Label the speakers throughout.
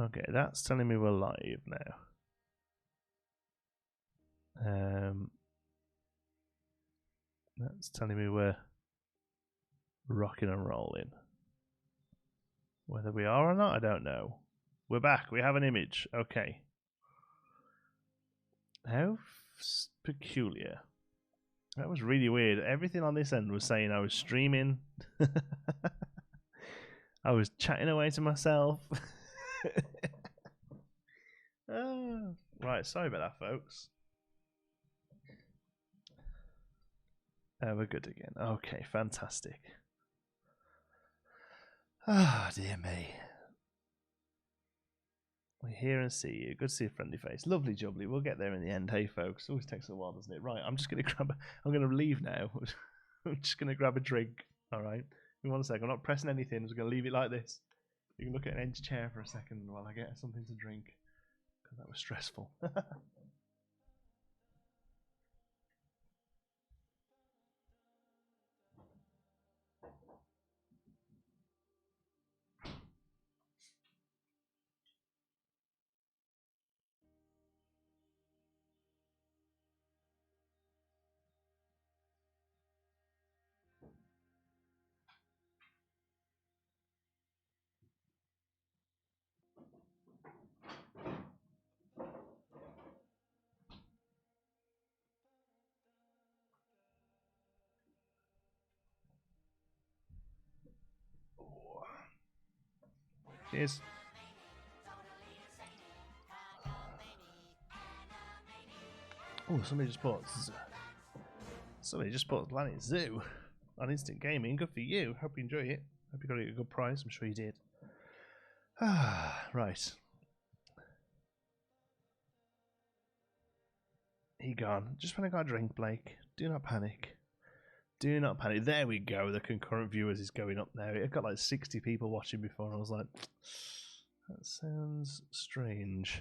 Speaker 1: Okay, that's telling me we're live now. That's telling me we're rocking and rolling. Whether we are or not, I don't know. We're back. We have an image. Okay. How peculiar. That was really weird. Everything on this end was saying I was streaming. I was chatting away to myself. Right, sorry about that, folks. We're good again. Okay, fantastic. Ah, dear me. We hear and see you. Good to see a friendly face. Lovely jubbly. We'll get there in the end. Hey, folks. Always takes a while, doesn't it? Right, I'm just going to grab I'm going to leave now. I'm just going to grab a drink. All right. In 1 second. I'm not pressing anything. I'm just going to leave it like this. You can look at an empty chair for a second while I get something to drink. Because that was stressful. Cheers. Oh, somebody just bought Planet Zoo on Instant Gaming. Good for you. Hope you enjoy it. Hope you got a good price. I'm sure you did. Right. He gone. Just when I got a drink, Blake. Do not panic. Do not panic. There we go. The concurrent viewers is going up now. It got like 60 people watching before, and I was like, that sounds strange.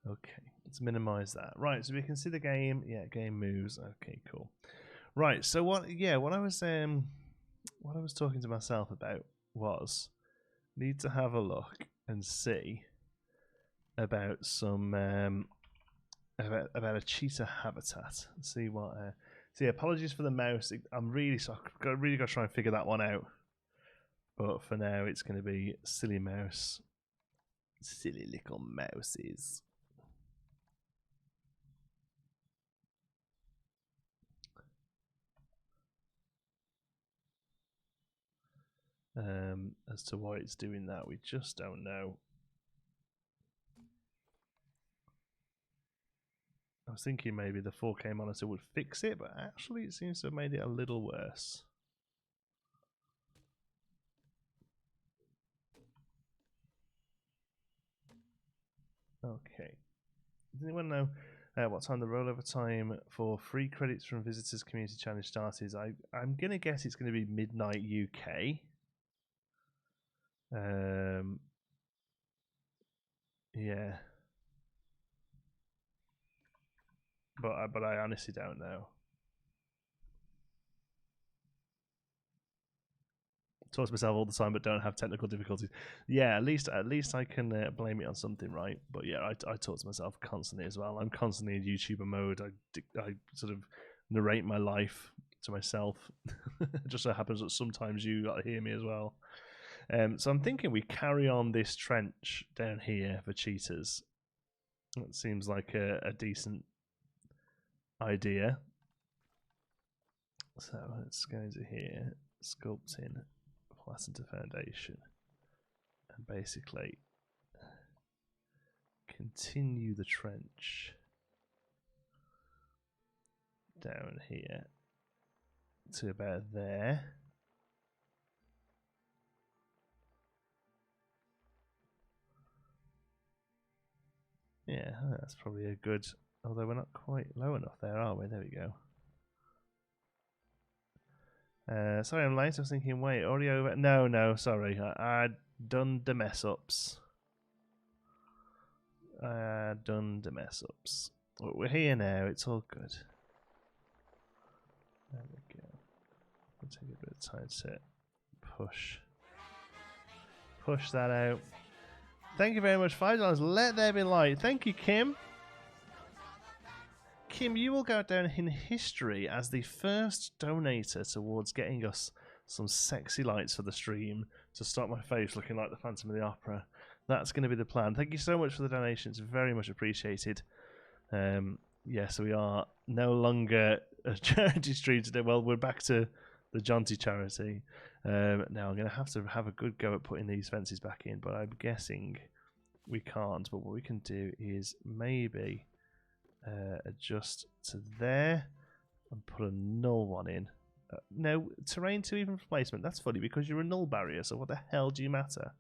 Speaker 1: Okay, let's minimize that. Right, so we can see the game. Yeah, game moves. Okay, cool. Right, so what? Yeah, what I was talking to myself about was need to have a look and see about some about a cheetah habitat. See what. So yeah, apologies for the mouse. I'm really sorry. I've really got to try and figure that one out. But for now, it's going to be silly mouse. Silly little mouses. As to why it's doing that, we just don't know. I was thinking maybe the 4K monitor would fix it, but actually it seems to have made it a little worse. Okay. Does anyone know what time the rollover time for free credits from Visitors Community Challenge starts? I'm going to guess it's going to be midnight UK. Yeah. But I honestly don't know. Talk to myself all the time, but don't have technical difficulties. Yeah, at least I can blame it on something, right? But yeah, I talk to myself constantly as well. I'm constantly in YouTuber mode. I sort of narrate my life to myself. It just so happens that sometimes you got to hear me as well. So I'm thinking we carry on this trench down here for cheetahs. That seems like a decent idea. So let's go into here, sculpting, placenta foundation, and basically continue the trench down here to about there. Yeah, that's probably a good, although we're not quite low enough there, are we? There we go. Sorry I'm late. I was thinking, wait, already over? No, sorry. I done the mess ups. Done the mess ups. But we're here now. It's all good. There we go. It'll take a bit of time to push push that out. Thank you very much. $5. Let there be light. Thank you, Kim. Kim, you will go down in history as the first donator towards getting us some sexy lights for the stream to stop my face looking like the Phantom of the Opera. That's going to be the plan. Thank you so much for the donations. Very much appreciated. Yes, we are no longer a charity stream today. Well, we're back to the Jaunty charity. Now I'm going to have a good go at putting these fences back in, but I'm guessing we can't. But what we can do is maybe adjust to there and put a null one in. No, terrain 2 even replacement. That's funny because you're a null barrier, so what the hell do you matter?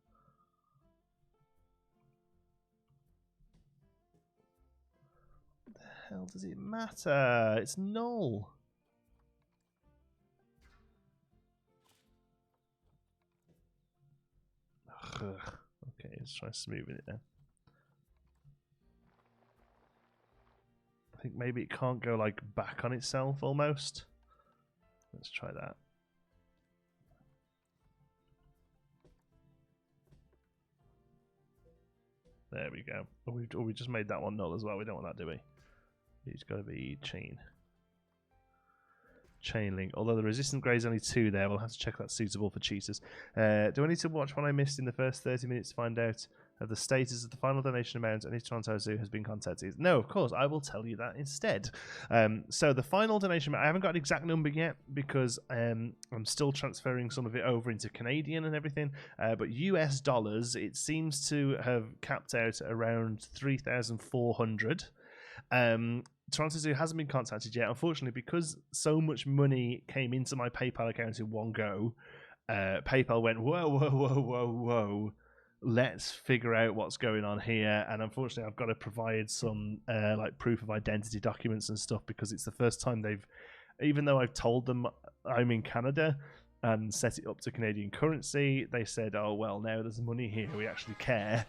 Speaker 1: What the hell does it matter? It's null. Ugh. Okay, let's try smoothing it then. I think maybe it can't go like back on itself almost. Let's try that. There we go. Oh, we just made that one null as well. We don't want that, do we? It's got to be chain link. Although the resistant grade is only 2 there, we'll have to check that's suitable for cheaters. Do I need to watch what I missed in the first 30 minutes to find out of the status of the final donation amount and if Toronto Zoo has been contacted? No, of course, I will tell you that instead. So the final donation amount, I haven't got an exact number yet because I'm still transferring some of it over into Canadian and everything. But US dollars, it seems to have capped out at around 3,400. Toronto Zoo hasn't been contacted yet, unfortunately, because so much money came into my PayPal account in one go. PayPal went, whoa, let's figure out what's going on here. And unfortunately, I've got to provide some like proof of identity documents and stuff because it's the first time they've, even though I've told them I'm in Canada and set it up to Canadian currency, they said, oh, well, now there's money here, we actually care.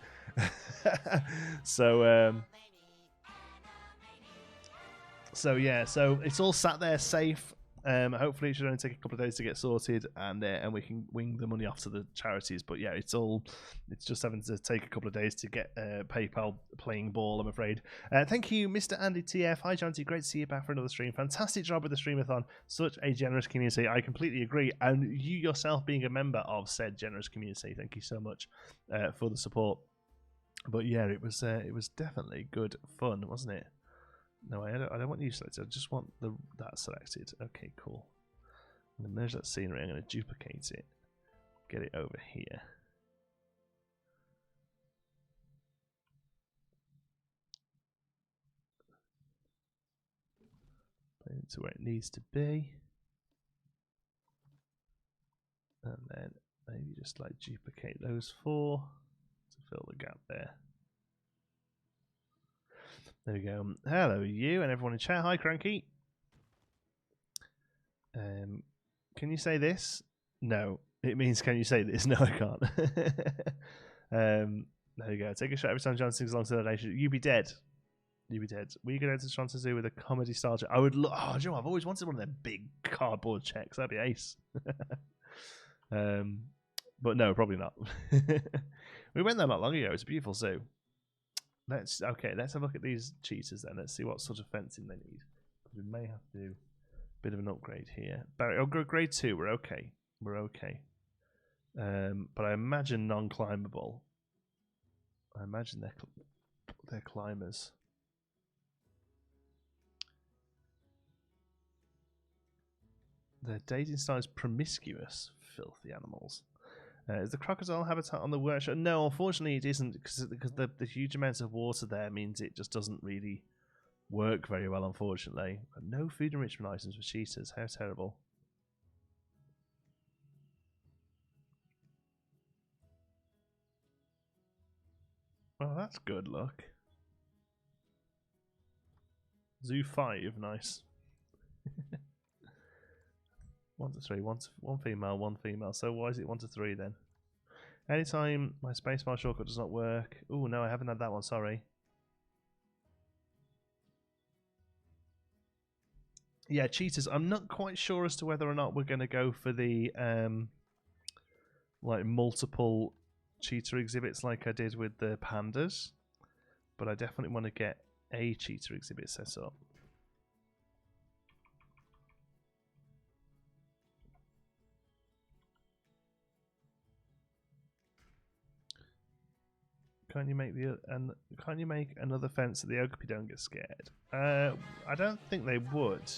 Speaker 1: So yeah, so it's all sat there safe. Hopefully it should only take a couple of days to get sorted, and we can wing the money off to the charities. But yeah, it's just having to take a couple of days to get PayPal playing ball, I'm afraid. Thank you, Mr. Andy TF. Hi, Jonty. Great to see you back for another stream. Fantastic job with the streamathon. Such a generous community. I completely agree. And you yourself being a member of said generous community, thank you so much for the support. But yeah, it was definitely good fun, wasn't it? No, I don't want you selected. I just want that selected. Okay, cool. I'm going to merge that scenery. I'm going to duplicate it. Get it over here. Put it to where it needs to be. And then maybe just like duplicate those 4 to fill the gap there. There we go. Hello, you and everyone in chat. Hi, Cranky. Can you say this? No. It means, can you say this? No, I can't. There you go. Take a shot every time John sings along to the nation. You be dead. You be dead. We go down to Toronto Zoo with a comedy style. I would look. Oh, you know, I've always wanted one of them big cardboard checks. That'd be ace. But no, probably not. We went there not long ago. It's a beautiful zoo. Let's have a look at these cheetahs then. Let's see what sort of fencing they need. We may have to do a bit of an upgrade here. Oh, grade 2. We're okay. We're okay. But I imagine non-climbable. I imagine they're climbers. Their dating style is promiscuous. Filthy animals. Is the crocodile habitat on the workshop? No, unfortunately it isn't, because the huge amounts of water there means it just doesn't really work very well, unfortunately. But no food enrichment items for cheetahs. How terrible. Oh, that's good luck. Zoo 5, nice. 1 to 3, one female, 1 female. So why is it 1 to 3 then? Anytime my spacebar shortcut does not work. Oh no, I haven't had that one. Sorry. Yeah, cheetahs. I'm not quite sure as to whether or not we're going to go for the like multiple cheetah exhibits like I did with the pandas, but I definitely want to get a cheetah exhibit set up. Can't you make can't you make another fence so the Okapi don't get scared? I don't think they would.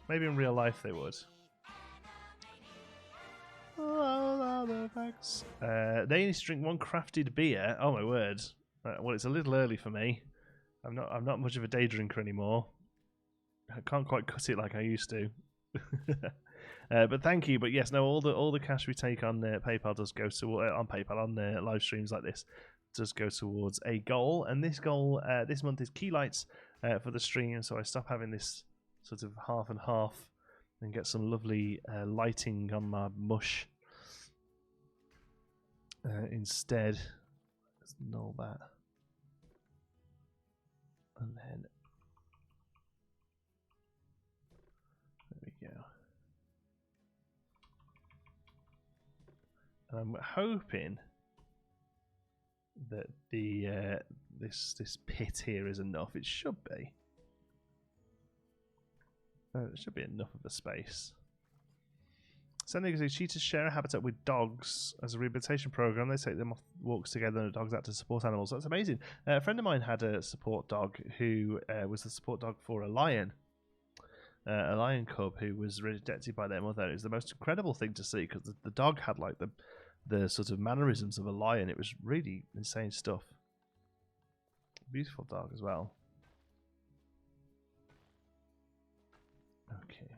Speaker 1: Maybe in real life they would. They only drink one crafted beer. Oh my word! Well, it's a little early for me. I'm not much of a day drinker anymore. I can't quite cut it like I used to. But thank you. But yes, no. All the cash we take on PayPal does go to on PayPal on live streams like this does go towards a goal, and this goal this month is key lights for the stream. So I stop having this sort of half and half and get some lovely lighting on my mush instead. Let's null that, and then there we go. And I'm hoping that the this pit here is enough. It should be. It should be enough of a space. Sending a cheetahs share a habitat with dogs as a rehabilitation program. They take them off walks together and the dogs out to support animals. That's amazing. A friend of mine had a support dog who was the support dog for a lion cub who was rejected by their mother. It was the most incredible thing to see because the dog had like the sort of mannerisms of a lion. It was really insane stuff. Beautiful dog as well. Okay.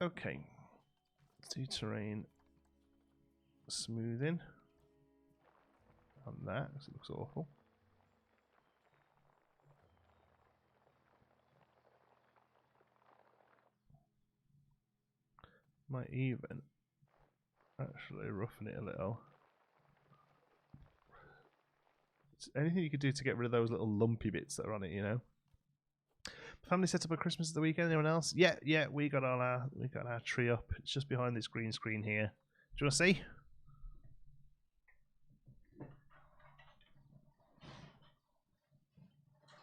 Speaker 1: Okay. Let's do terrain smoothing on that because it looks awful. Might even actually roughen it a little. It's anything you could do to get rid of those little lumpy bits that are on it, you know. Family set up a Christmas at the weekend. Anyone else? Yeah, we got our tree up. It's just behind this green screen here. Do you want to see?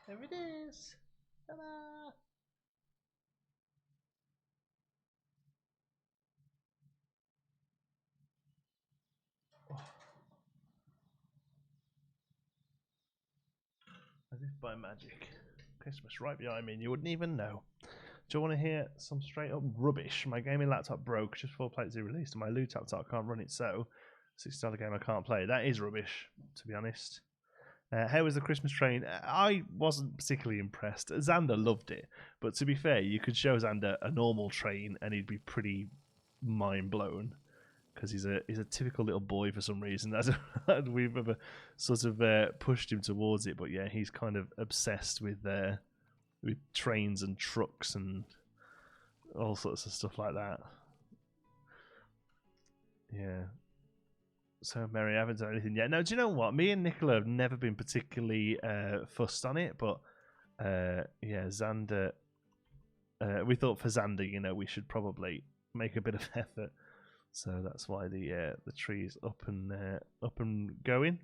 Speaker 1: There it is. Ta-da! As if by magic. Christmas right behind me and you wouldn't even know. Do you want to hear some straight up rubbish? My gaming laptop broke just before Plate 2 released and my loot laptop can't run it, so $60 game I can't play. That is rubbish, to be honest. How was the Christmas train? I wasn't particularly impressed. Xander loved it, but to be fair, you could show Xander a normal train and he'd be pretty mind blown. Because he's a typical little boy for some reason. We've ever sort of pushed him towards it, but yeah, he's kind of obsessed with trains and trucks and all sorts of stuff like that. Yeah. So Mary, I haven't done anything yet. No, do you know what? Me and Nicola have never been particularly fussed on it, but yeah, Xander. We thought for Xander, we should probably make a bit of effort. So that's why the tree is up and going.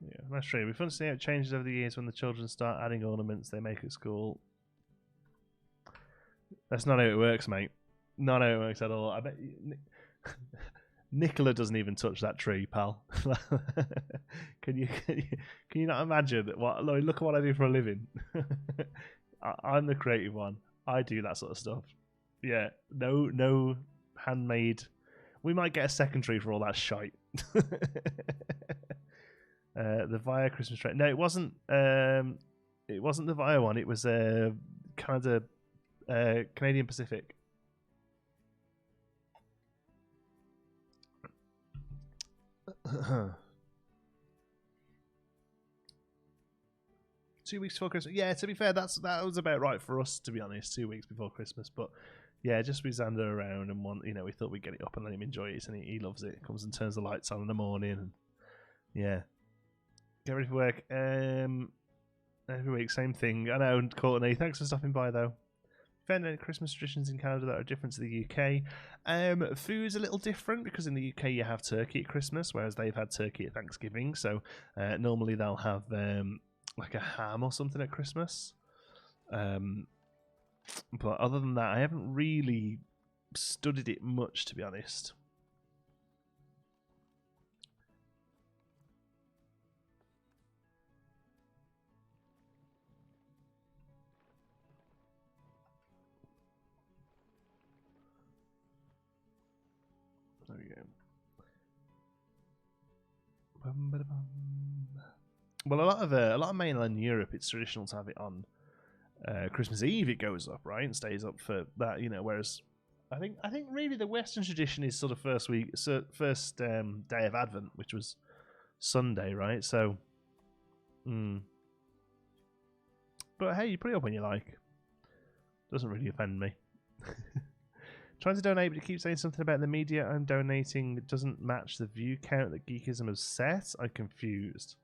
Speaker 1: Yeah, that's true. We've fun to see how it changes over the years when the children start adding ornaments they make at school. That's not how it works, mate. Not how it works at all. I bet Nicola doesn't even touch that tree, pal. Can you not imagine what? Look at what I do for a living. I'm the creative one. I do that sort of stuff. Yeah, no handmade. We might get a second tree for all that shite. The Via Christmas tree. No, it wasn't. It wasn't the Via one. It was Canada. Canadian Pacific. 2 weeks before Christmas. Yeah, to be fair, that was about right for us, to be honest. 2 weeks before Christmas, but yeah, just with Xander around and we thought we'd get it up and let him enjoy it, and he loves it. Comes and turns the lights on in the morning, and yeah, get ready for work. Every week, same thing. I know, Courtney. Thanks for stopping by, though. Found any Christmas traditions in Canada that are different to the UK? Food's a little different because in the UK you have turkey at Christmas, whereas they've had turkey at Thanksgiving. So normally they'll have like a ham or something at Christmas. But other than that, I haven't really studied it much, to be honest. There we go. Well, a lot of mainland Europe, it's traditional to have it on Christmas Eve. It goes up, right, and stays up for that, whereas I think really the Western tradition is sort of first day of Advent, which was Sunday, right? So, but hey, you put it up when you like. Doesn't really offend me. Trying to donate, but it keeps saying something about the media I'm donating doesn't match the view count that Geekism has set. I'm confused.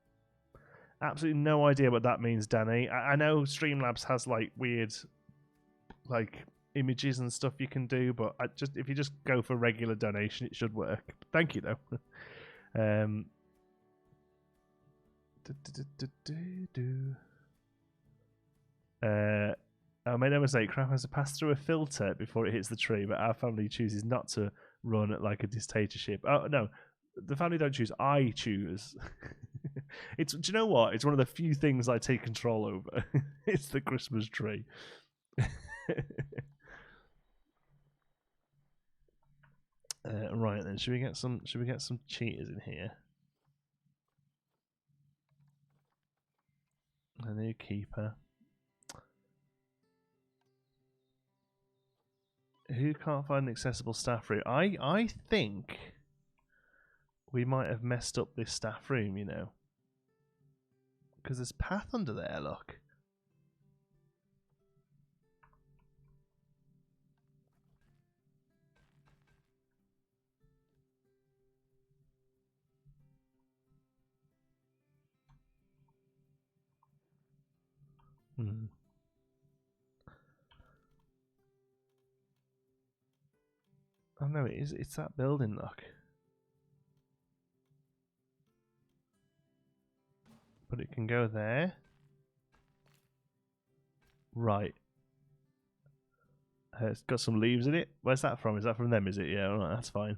Speaker 1: Absolutely no idea what that means, Danny. I know Streamlabs has like weird, like images and stuff you can do, but if you just go for regular donation, it should work. Thank you, though. I made no mistake. Crap has to pass through a filter before it hits the tree, but our family chooses not to run like a dictatorship. Oh no, the family don't choose. I choose. Do you know what? It's one of the few things I take control over. It's the Christmas tree. Right then, should we get some cheaters in here? A new keeper. Who can't find an accessible staff room? I think we might have messed up this staff room, because there's path under there. Look. Oh no, it's that building, look. But it can go there. Right. It's got some leaves in it. Where's that from? Is that from them, is it? Yeah, all right, that's fine.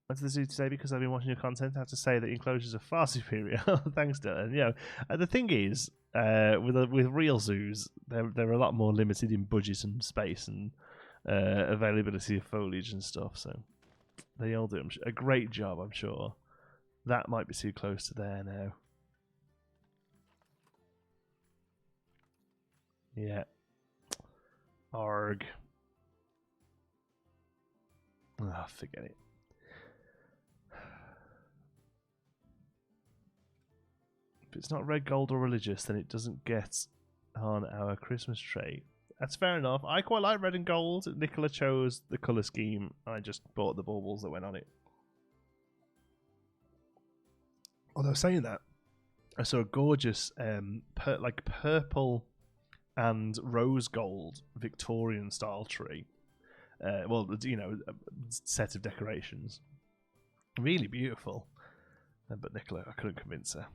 Speaker 1: What does the zoo say? Because I've been watching your content, I have to say that enclosures are far superior. Thanks, Dylan. The thing is, with real zoos, they're a lot more limited in budget and space and availability of foliage and stuff. So they all do a great job, I'm sure. That might be too close to there now. Yeah. Arg. Ah, forget it. If it's not red, gold, or religious, then it doesn't get on our Christmas tree. That's fair enough. I quite like red and gold. Nicola chose the colour scheme. I just bought the baubles that went on it. Although saying that, I saw a gorgeous purple and rose gold Victorian style tree. A set of decorations. Really beautiful. But Nicola, I couldn't convince her.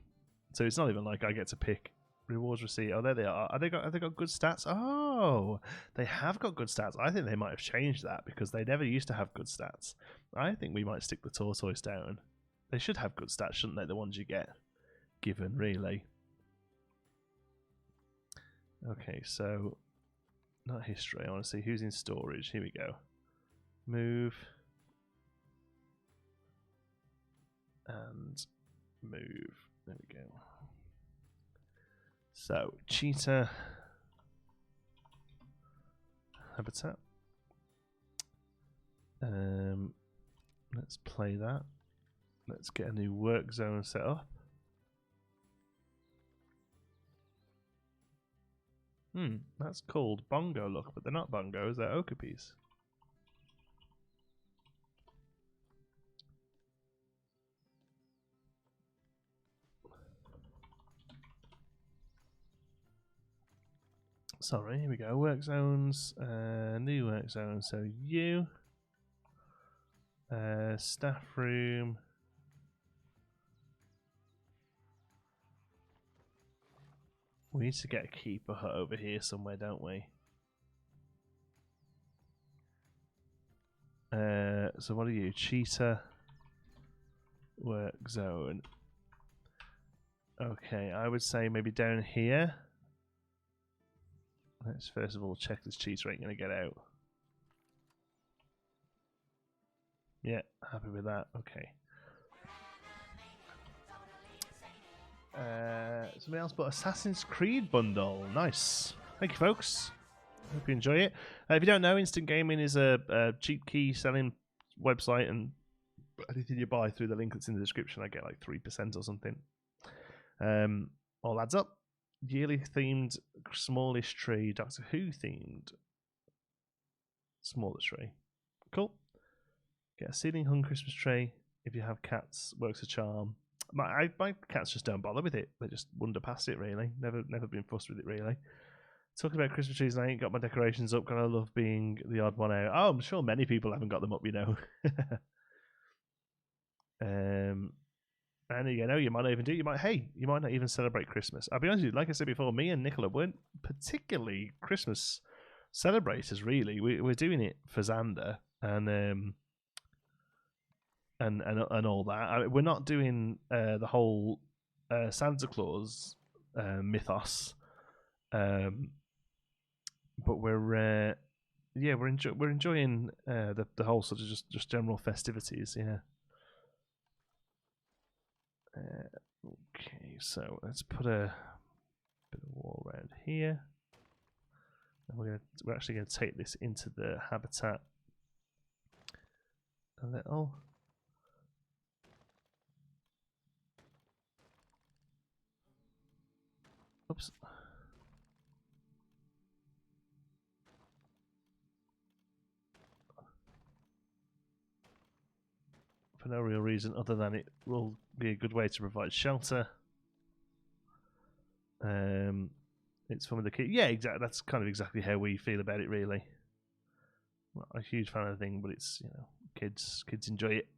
Speaker 1: So it's not even like I get to pick rewards receipt. Oh, there they are. Have they got good stats? Oh, they have got good stats. I think they might have changed that because they never used to have good stats. I think we might stick the tortoise down. They should have good stats, shouldn't they? The ones you get given, really. Okay, so not history. I want to see who's in storage. Here we go. Move. And move. There we go. So, cheetah habitat. Let's play that. Let's get a new work zone set up. That's called bongo look, but they're not bongos, they're okapis. Sorry, here we go. Work zones, new work zone. So you, staff room. We need to get a keeper hut over here somewhere, don't we? So what are you? Cheetah work zone. Okay, I would say maybe down here. Let's first of all check this cheetah ain't gonna get out. Yeah, happy with that. Okay. Somebody else bought Assassin's Creed bundle. Nice. Thank you, folks. Hope you enjoy it. If you don't know, Instant Gaming is a cheap key selling website, and anything you buy through the link that's in the description, I get like 3% or something. All adds up. Yearly themed smallish tree, Doctor Who themed smaller tree. Cool. Get a ceiling hung Christmas tree. If you have cats, works a charm. My cats just don't bother with it. They just wander past it, really. Never been fussed with it, really. Talking about Christmas trees, I ain't got my decorations up because I love being the odd one out. Oh, I'm sure many people haven't got them up, you know. And you know, you might not even do. You might not even celebrate Christmas. I'll be honest with you. Like I said before, me and Nicola weren't particularly Christmas celebrators. Really, we're doing it for Xander and all that. I mean, we're not doing the whole Santa Claus mythos, but we're enjoying the whole sort of just general festivities. Yeah. Okay, so let's put a bit of wall around here, and we're actually going to take this into the habitat a little. Oops. For no real reason other than it will be a good way to provide shelter. It's fun with the kids. Yeah, exactly. That's kind of exactly how we feel about it, really. Not a huge fan of the thing, but it's, you know, kids enjoy it.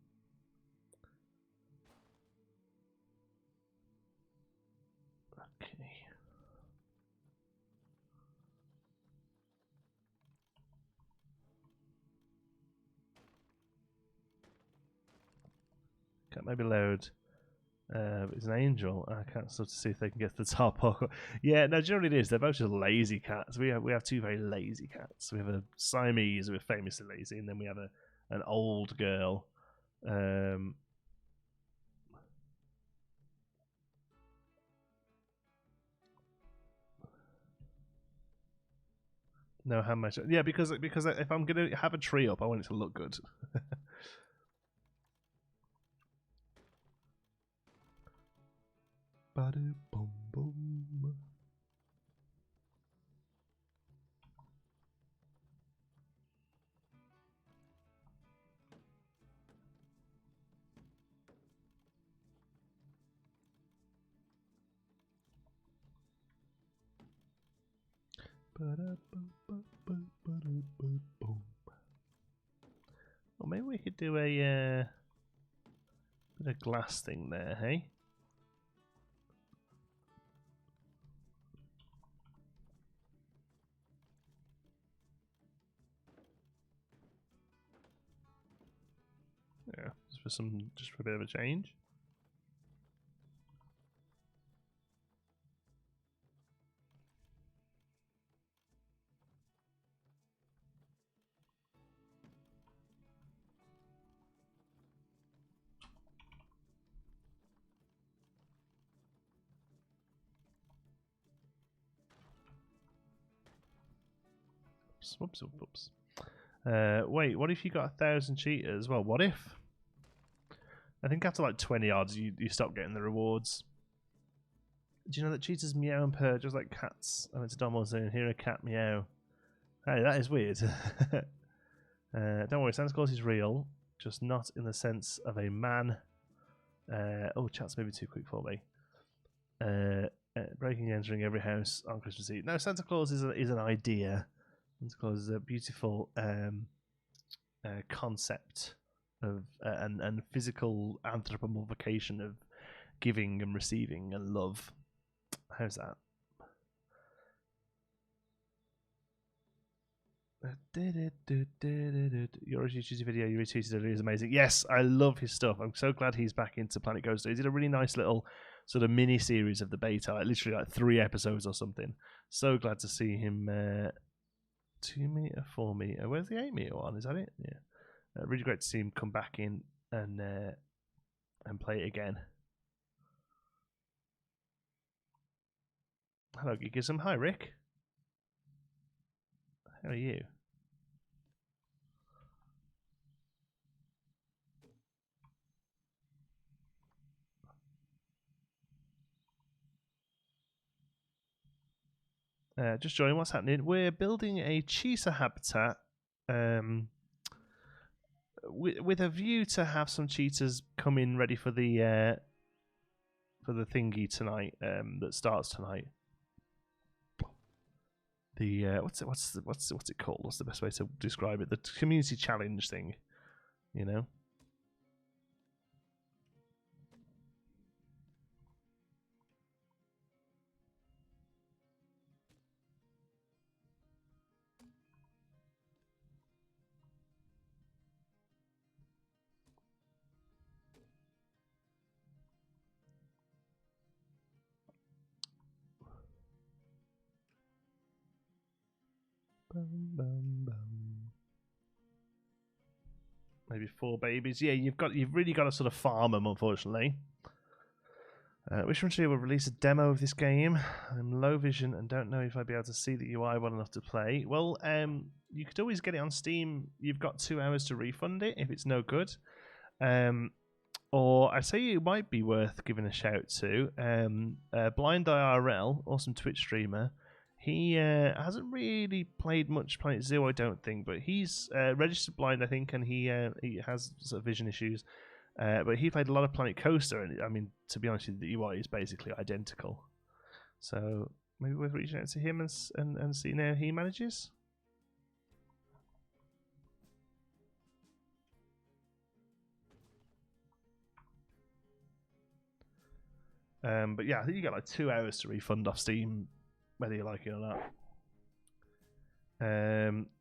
Speaker 1: Okay. Can't maybe load. It's an angel. I can't sort of see if they can get to the top. Yeah, no, generally it is. They're both just lazy cats. We have two very lazy cats. We have a Siamese who are famously lazy, and then we have an old girl. No, how much? Yeah, because if I'm gonna have a tree up, I want it to look good. Ba-do-boom, boom. Well, maybe we could do a bit of glass thing there, hey? Yeah, just for a bit of a change. Whoops. Wait, what if you got 1,000 cheetahs? Well, what if? I think after like 20 odds, you stop getting the rewards. Do you know that cheetahs meow and purr just like cats? I went to Domino's and hear a cat meow. Hey, that is weird. Don't worry, Santa Claus is real, just not in the sense of a man. Oh, chat's maybe too quick for me. Breaking and entering every house on Christmas Eve. No, Santa Claus is an idea. Santa Claus is a beautiful concept of and physical anthropomorphication of giving and receiving and love. How's that? Your YouTube video you retweeted earlier is amazing. Yes, I love his stuff. I'm so glad he's back into Planet Coaster. He did a really nice little sort of mini series of the beta, like literally like 3 episodes or something. So glad to see him. 2 meter, 4 meter. Where's the 8 meter one? Is that it? Yeah. Really great to see him come back in and play it again. Hello, Geekism. Hi, Rick. How are you? Just joining. What's happening? We're building a cheetah habitat with a view to have some cheetahs come in ready for the thingy tonight that starts tonight. The what's it called? What's the best way to describe it? The community challenge thing, you know. Maybe 4 babies. Yeah, you've really got to sort of farm them, unfortunately. Wish Frontier will release a demo of this game. I'm low vision and don't know if I'd be able to see the UI well enough to play. Well, you could always get it on Steam. You've got 2 hours to refund it if it's no good. Or I say it might be worth giving a shout to. Blind IRL, awesome Twitch streamer. He hasn't really played much Planet Zoo, I don't think, but he's registered blind, I think, and he has sort of vision issues. But he played a lot of Planet Coaster, and I mean, to be honest with you, the UI is basically identical. So maybe worth reaching out to him and seeing how he manages. But yeah, I think you got like 2 hours to refund off Steam, whether you like it or not.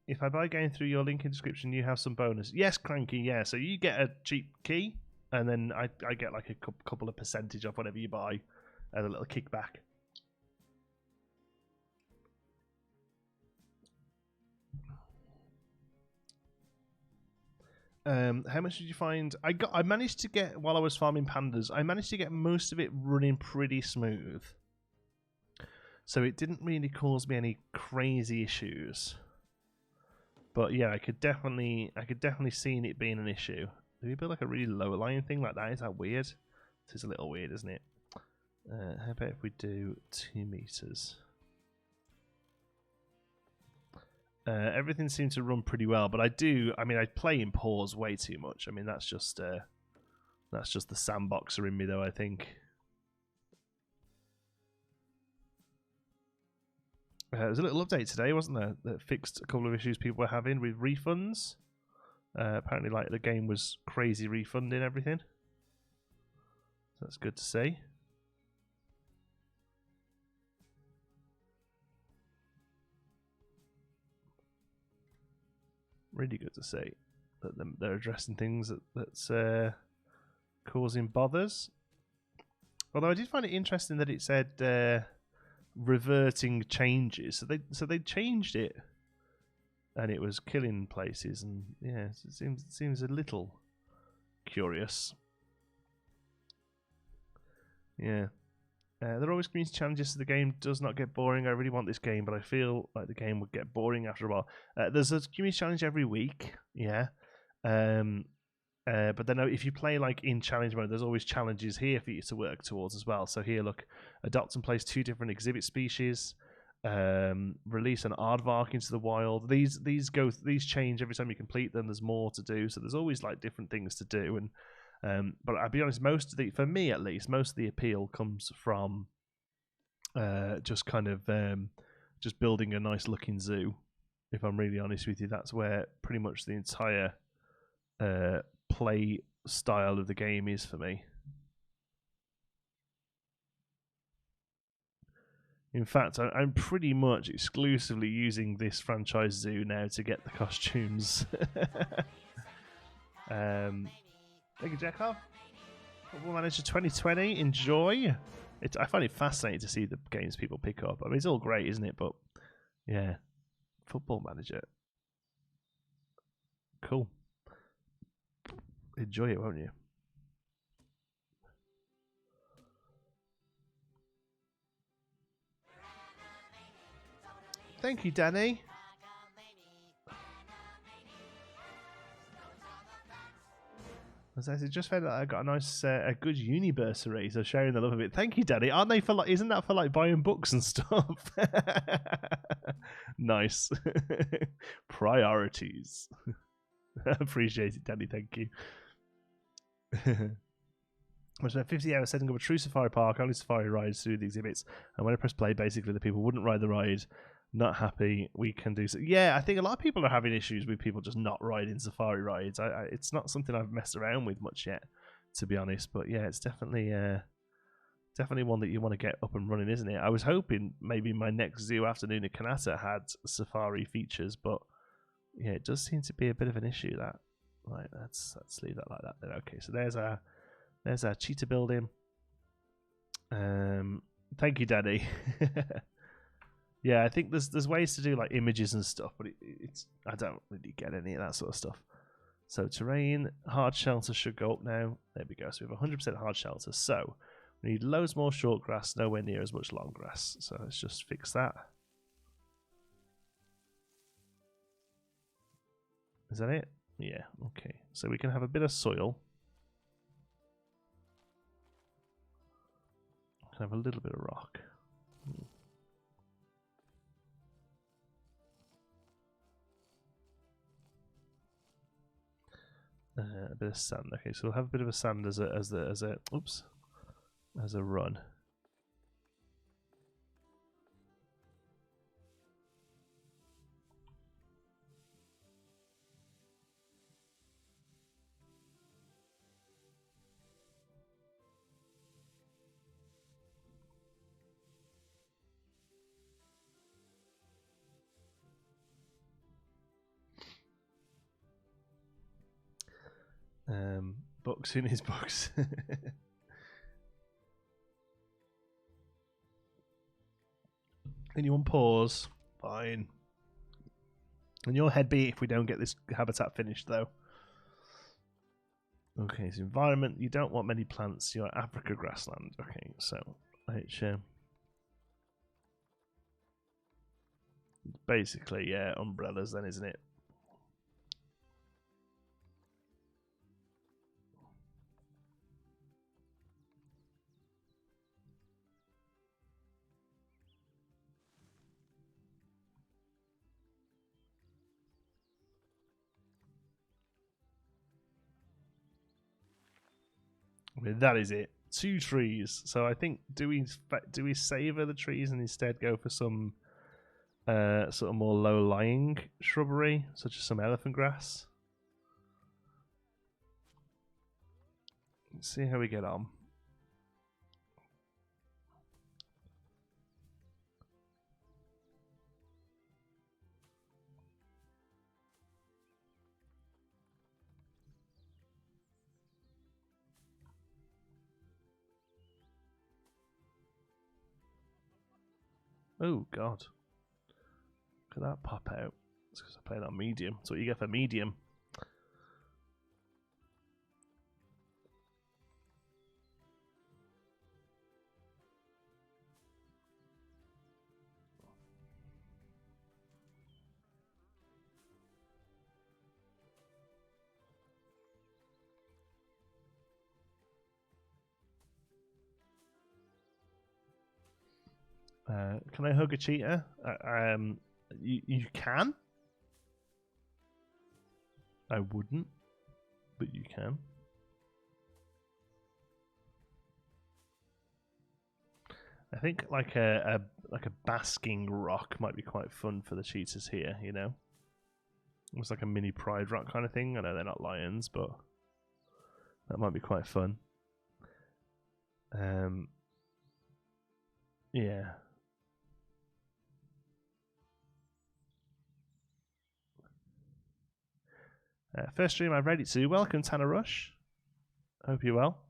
Speaker 1: If I buy a game through your link in description, you have some bonus. Yes, Cranky, yeah. So you get a cheap key, and then I get like a couple of percentage off whatever you buy as a little kickback. How much did you find? I managed to get, while I was farming pandas, I managed to get most of it running pretty smooth. So it didn't really cause me any crazy issues. But yeah, I could definitely see it being an issue. Do we build like a really low lying thing like that? Is that weird? This is a little weird, isn't it? How about if we do 2 meters? Everything seemed to run pretty well, but I play in pause way too much. I mean, that's just the sandboxer in me, though, I think. There was a little update today, wasn't there, that fixed a couple of issues people were having with refunds. Apparently, like, the game was crazy refunding everything. So that's good to see. Really good to see that they're addressing things that's causing bothers. Although I did find it interesting that it said reverting changes. So they changed it, and it was killing places, and yeah, it seems a little curious. Yeah. There are always community challenges, so the game does not get boring. I really want this game, but I feel like the game would get boring after a while. There's a community challenge every week, yeah. But then if you play like in challenge mode, there's always challenges here for you to work towards as well. So here, look, adopt and place 2 different exhibit species, release an aardvark into the wild. These change every time you complete them. There's more to do, so there's always like different things to do. And but I'll be honest, for me at least, most of the appeal comes from just kind of just building a nice looking zoo. If I'm really honest with you, that's where pretty much the entire play style of the game is for me. In fact, I'm pretty much exclusively using this franchise zoo now to get the costumes. Thank you, Jacob. Football Manager 2020, enjoy. I find it fascinating to see the games people pick up. I mean, it's all great, isn't it? But yeah, Football Manager. Cool. Enjoy it, won't you? Thank you, Danny. As I just found out I got a nice, a good uni bursary, so sharing the love of it. Thank you, Danny. Aren't they for like? Isn't that for like buying books and stuff? Nice. Priorities. Appreciate it, Danny. Thank you. I spent 50 hours setting up a true safari park, only safari rides through the exhibits, and when I press play, basically the people wouldn't ride the ride. Not happy. We can do so. Yeah, I think a lot of people are having issues with people just not riding safari rides. It's not something I've messed around with much yet, to be honest. But yeah, it's definitely one that you want to get up and running, isn't it? I was hoping maybe my next zoo after Nuna Kanata had safari features, but yeah, it does seem to be a bit of an issue. That right. Let's leave that like that then. Okay, so there's our cheetah building. Thank you, Daddy. Yeah, I think there's ways to do like images and stuff, but it's I don't really get any of that sort of stuff. So terrain, hard shelter should go up now. There we go. So we have 100% hard shelter. So we need loads more short grass, nowhere near as much long grass. So let's just fix that. Is that it? Yeah, okay. So we can have a bit of soil. Can have a little bit of rock. A bit of sand. Okay, so we'll have a bit of a sand as a run. Books in his books. Anyone pause? Fine. And your head be if we don't get this habitat finished, though. Okay, so environment. You don't want many plants. You're Africa grassland. Okay, so basically, yeah, umbrellas then, isn't it? I mean, that is it. 2 trees. So I think do we savor the trees and instead go for some sort of more low-lying shrubbery, such as some elephant grass? Let's see how we get on. Oh god. Look at that pop out. It's because I played on medium. That's what you get for medium. Can I hug a cheetah? You can. I wouldn't, but you can. I think like a basking rock might be quite fun for the cheetahs here. You know, almost like a mini pride rock kind of thing. I know they're not lions, but that might be quite fun. Yeah. First stream I've read it to. Welcome, Tanner Rush. Hope you're well.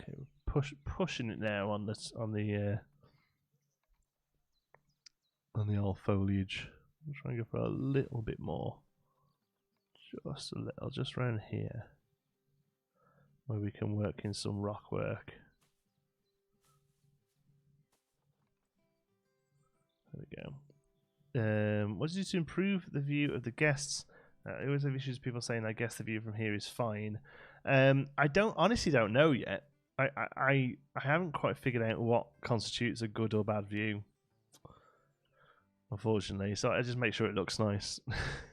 Speaker 1: Okay, we're pushing it now on the old foliage. I'm trying to go for a little bit more, just a little, just around here, where we can work in some rock work. There we go. What did you do to improve the view of the guests? I always have issues with people saying, I guess the view from here is fine. I honestly don't know yet. I haven't quite figured out what constitutes a good or bad view, unfortunately. So I just make sure it looks nice.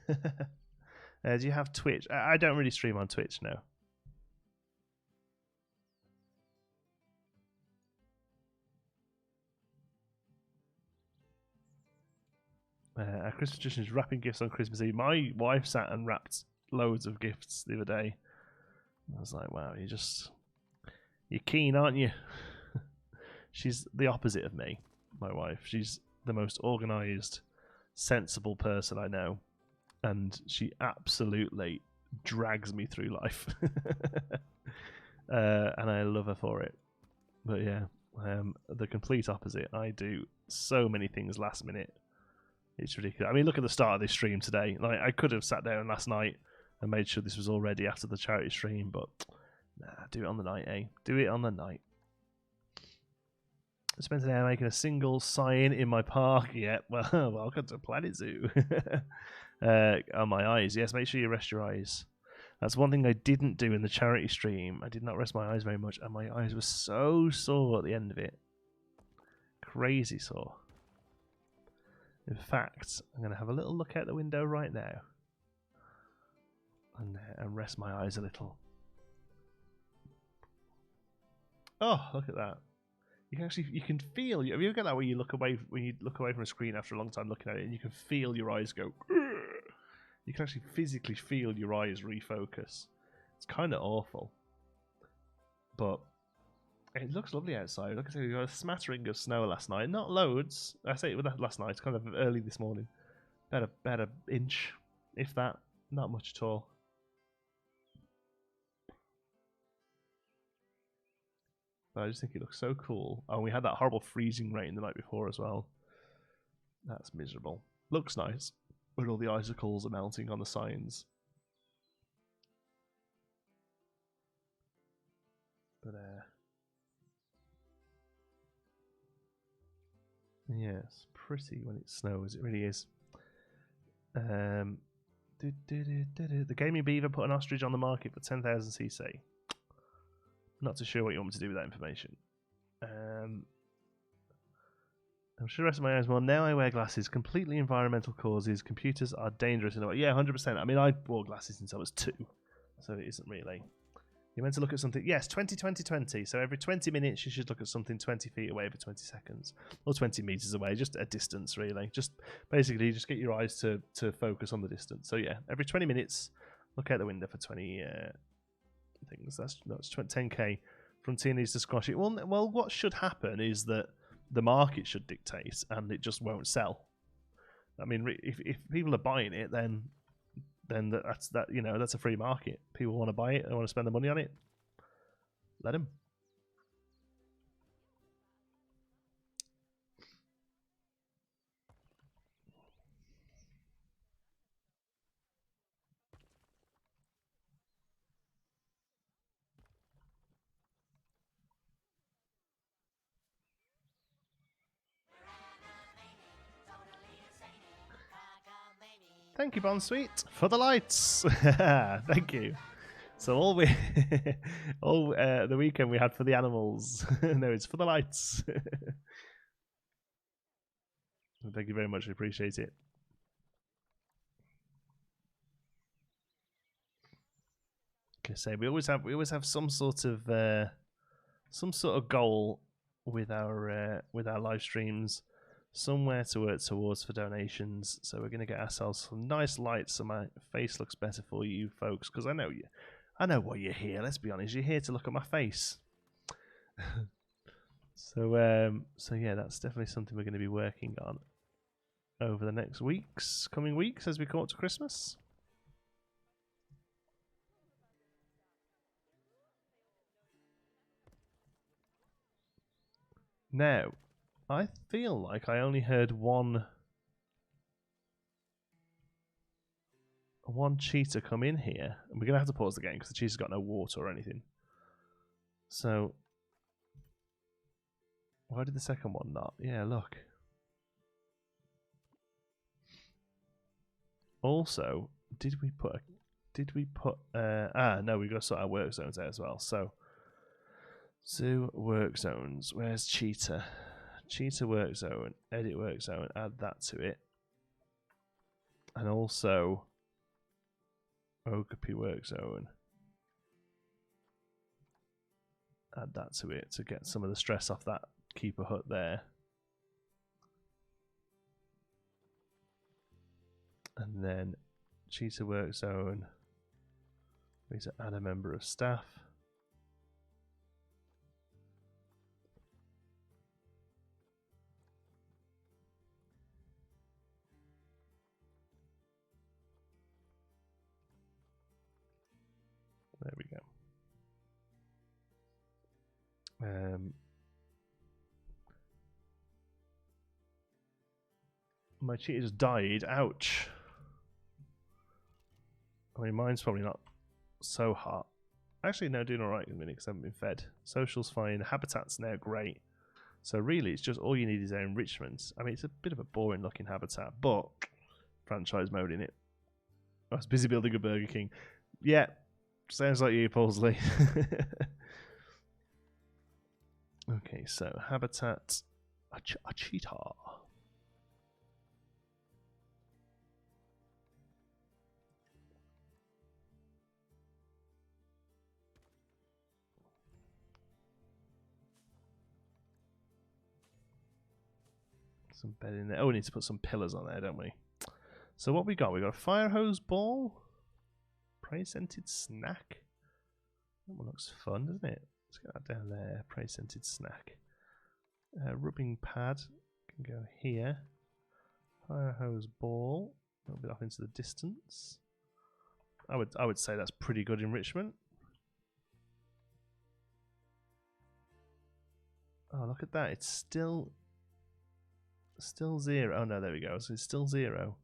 Speaker 1: Do you have Twitch? I don't really stream on Twitch now. Our Christmas tradition is wrapping gifts on Christmas Eve. My wife sat and wrapped loads of gifts the other day. I was like, wow, you're keen, aren't you? She's the opposite of me, my wife. She's the most organised, sensible person I know. And she absolutely drags me through life. And I love her for it. But yeah, the complete opposite. I do so many things last minute. It's ridiculous. I mean, look at the start of this stream today. Like, I could have sat down last night and made sure this was all ready after the charity stream, but nah, do it on the night, eh? Do it on the night. I spent an hour making a single sign in my park. Yeah, well, welcome to Planet Zoo. On my eyes, yes, make sure you rest your eyes. That's one thing I didn't do in the charity stream. I did not rest my eyes very much, and my eyes were so sore at the end of it. Crazy sore. In fact, I'm going to have a little look out the window right now and rest my eyes a little. Oh, look at that. You can feel. Have you ever got that where you look away from a screen after a long time looking at it, and you can feel your eyes go. You can actually physically feel your eyes refocus. It's kind of awful, but it looks lovely outside. Like I said, we got a smattering of snow last night. Not loads. I say it was last night. It's kind of early this morning. About an inch, if that. Not much at all. But I just think it looks so cool. Oh, we had that horrible freezing rain the night before as well. That's miserable. Looks nice, but all the icicles are melting on the signs. But yeah, it's pretty when it snows. It really is. The Gaming Beaver put an ostrich on the market for 10,000 CC. Not too sure what you want me to do with that information. I'm sure the rest of my eyes. Well, now I wear glasses. Completely environmental causes. Computers are dangerous in a way. Yeah, 100%. I mean, I wore glasses since I was 2, so it isn't really. You're meant to look at something. Yes, 20. So every 20 minutes, you should look at something 20 feet away for 20 seconds. Or 20 meters away, just a distance, really. Just basically, just get your eyes to focus on the distance. So yeah, every 20 minutes, look out the window for 20 things. That's 10k. Frontier needs to squash it. Well, what should happen is that the market should dictate, and it just won't sell. I mean, if people are buying it, then that's that. You know, that's a free market. People want to buy it. They want to spend the money on it. Let them. Thank you, Bonsweet, for the lights. Thank you. So all the weekend we had for the animals. No, it's for the lights. Thank you very much. I appreciate it. Like I say, we always have some sort of goal with our live streams, somewhere to work towards for donations. So we're going to get ourselves some nice lights so my face looks better for you folks, because I know why you're here. Let's be honest, you're here to look at my face. So yeah, that's definitely something we're going to be working on over the next coming weeks as we come up to Christmas. Now, I feel like I only heard one cheetah come in here. And we're going to have to pause the game because the cheetah's got no water or anything. So, why did the second one not? Yeah, look. Also, did we put no, we've got to sort our work zones out as well. So, zoo work zones. Where's Cheetah? Cheetah work zone, edit work zone, add that to it. And also Okapi work zone. Add that to it to get some of the stress off that keeper hut there. And then Cheetah work zone. We need to add a member of staff. There we go. My cheetah just died. Ouch. I mean, mine's probably not so hot. Actually, no, doing alright in a minute because I haven't been fed. Social's fine. Habitat's now great. So really, it's just all you need is our enrichment. I mean, it's a bit of a boring looking habitat, but franchise mode in it. I was busy building a Burger King. Yeah, sounds like you, Paulsley. Okay, so habitat, a cheetah. Some bed in there. Oh, we need to put some pillars on there, don't we? So what we got? We got a fire hose ball, prey scented snack. That one looks fun, doesn't it? Let's get that down there. Prey scented snack. Rubbing pad can go here. Fire hose ball. A little bit off into the distance. I would say that's pretty good enrichment. Oh, look at that! It's still 0. Oh no, there we go. So it's still 0.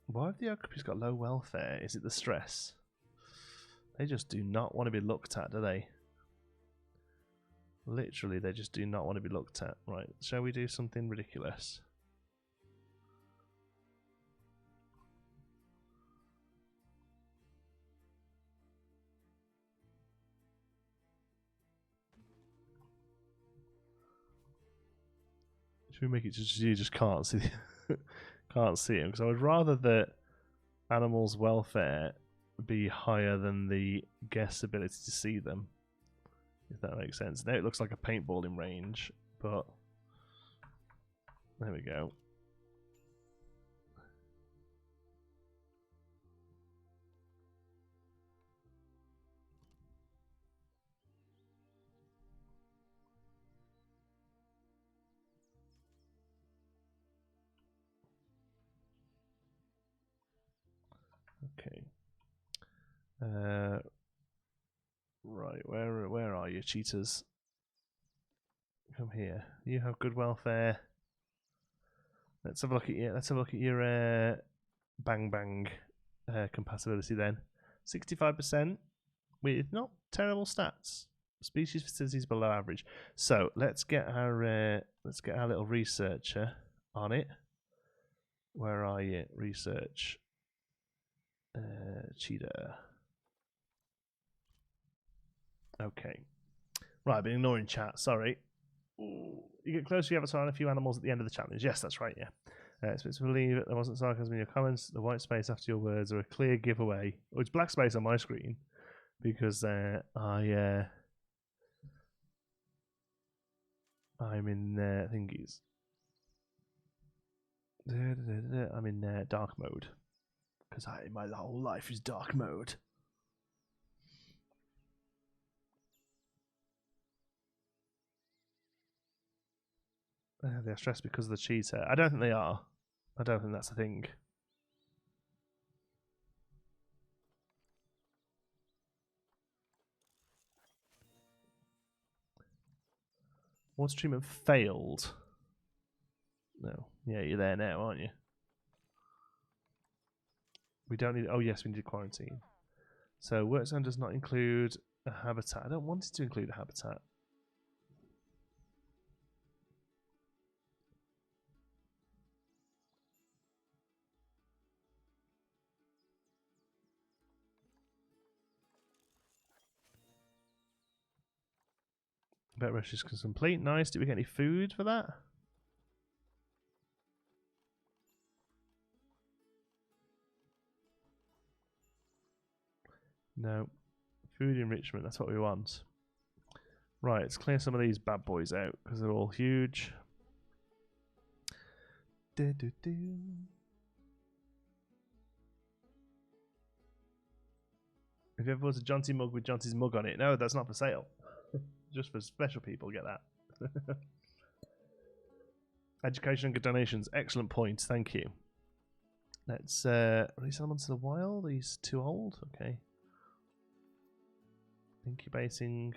Speaker 1: Why have the Okapis got low welfare? Is it the stress? They just do not want to be looked at, do they? Literally, they just do not want to be looked at. Right, shall we do something ridiculous? Should we make it just you just can't see can't see them? Because I would rather that animals' welfare be higher than the guest's ability to see them, if that makes sense. Now it looks like a paintball in range, but there we go. Okay. Right, where are you, cheetahs? Come here. You have good welfare. Let's have a look at you. Let's have a look at your bang bang compatibility then. 65% with not terrible stats. Species facilities below average. So let's get our little researcher on it. Where are you? Research. Cheetah. Okay. Right, I've been ignoring chat. Sorry. Ooh. You get close to your avatar and a few animals at the end of the challenge. Yes, that's right. Yeah. It's to believe there wasn't sarcasm in your comments. The white space after your words are a clear giveaway. Oh, it's black space on my screen because I'm in thingies. I'm in dark mode because my whole life is dark mode. They're stressed because of the cheetah. I don't think they are. I don't think that's a thing. Water treatment failed. No. Yeah, you're there now, aren't you? We don't need... Oh, yes, we need quarantine. So, work zone does not include a habitat. I don't want it to include a habitat. Bet rush is complete. Nice. Did we get any food for that? No. Food enrichment. That's what we want. Right. Let's clear some of these bad boys out because they're all huge. If you ever bought a Jonty mug with Jonty's mug on it, no, that's not for sale. Just for special people, get that. Education and good donations. Excellent point. Thank you. Let's release them onto the wild. He's too old. Okay. Incubating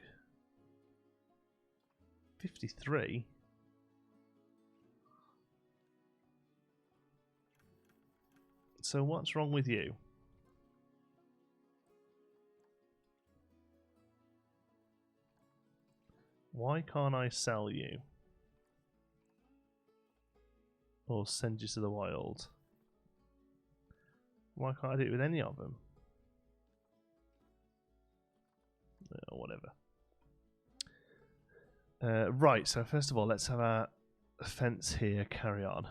Speaker 1: 53. So what's wrong with you? Why can't I sell you? Or send you to the wild? Why can't I do it with any of them? Or whatever. Right, so first of all, let's have our fence here carry on.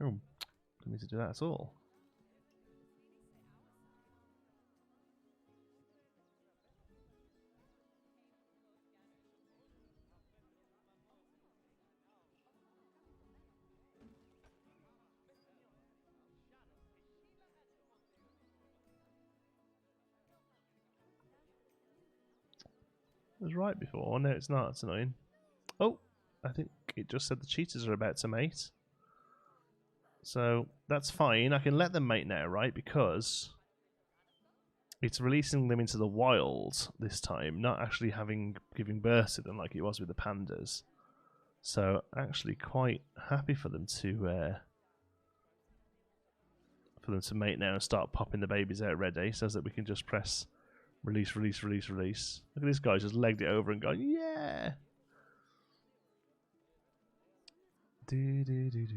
Speaker 1: Oh, don't need to do that at all. It was right before. No, it's not. It's annoying. Oh, I think it just said the cheetahs are about to mate. So that's fine. I can let them mate now, right? Because it's releasing them into the wild this time, not actually giving birth to them like it was with the pandas. So actually quite happy for them to mate now and start popping the babies out ready, so that we can just press release, release, release, release. Look at this guy just legged it over and going, yeah. Do do do do.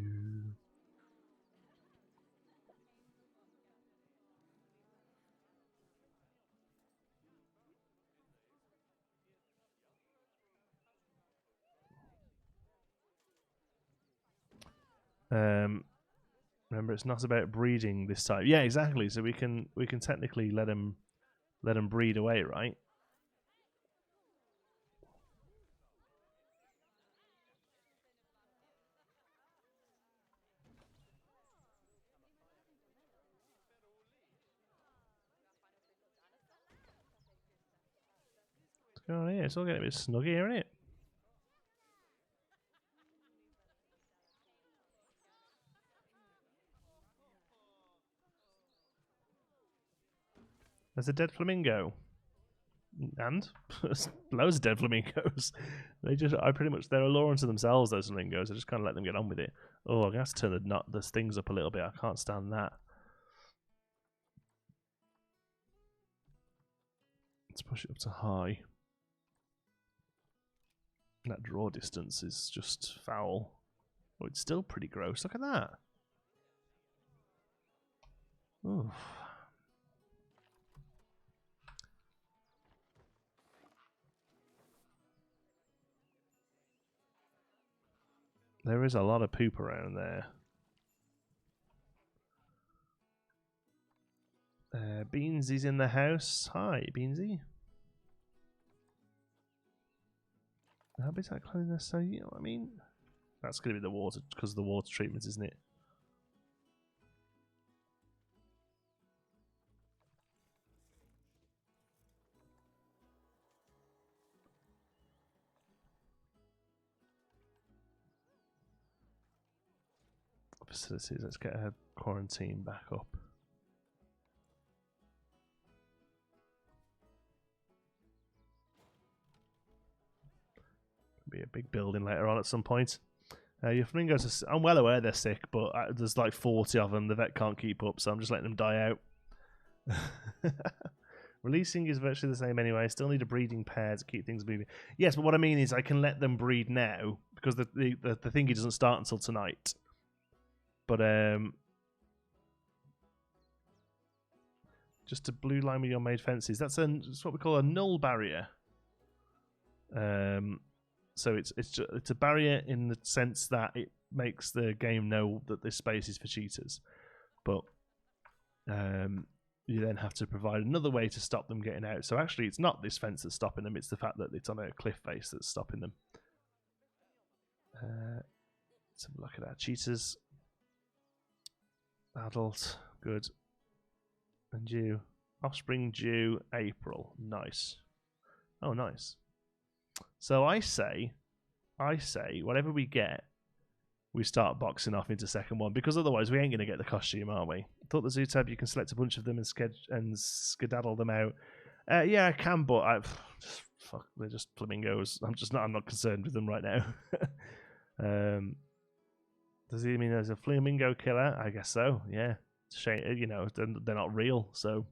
Speaker 1: Remember, it's not about breeding this time. Yeah, exactly. So we can technically let them breed away, right? What's going on here? It's all getting a bit snuggy here, isn't it? There's a dead flamingo. And loads of dead flamingos. I pretty much, they're a law unto themselves, those flamingos. I just kind of let them get on with it. Oh, I'm going to have to turn the things up a little bit. I can't stand that. Let's push it up to high. That draw distance is just foul. Oh, it's still pretty gross. Look at that. Oof. There is a lot of poop around there. Beansy's in the house. Hi, Beansy. Habitat cleanliness, so you know what I mean? That's going to be the water, because of the water treatment, isn't it? Facilities, let's get her quarantine back up. Be a big building later on at some point. Your flamingos, I'm well aware they're sick, but there's like 40 of them. The vet can't keep up, so I'm just letting them die out. Releasing is virtually the same anyway. Still need a breeding pair to keep things moving. Yes, but what I mean is I can let them breed now because the thingy doesn't start until tonight. But just a blue line with your made fences. That's what we call a null barrier. So it's a barrier in the sense that it makes the game know that this space is for cheetahs, but you then have to provide another way to stop them getting out. So actually, it's not this fence that's stopping them; it's the fact that it's on a cliff face that's stopping them. Let's have a look at our cheetahs. Adult, good. And due. Offspring due April. Nice. Oh, nice. So I say, whatever we get, we start boxing off into second one, because otherwise we ain't going to get the costume, are we? I thought the zoo tab, you can select a bunch of them and skedaddle them out. Yeah, I can, but fuck, they're just flamingos. I'm not concerned with them right now. Does he mean there's a flamingo killer? I guess so. Yeah, shame, you know, they're not real. So,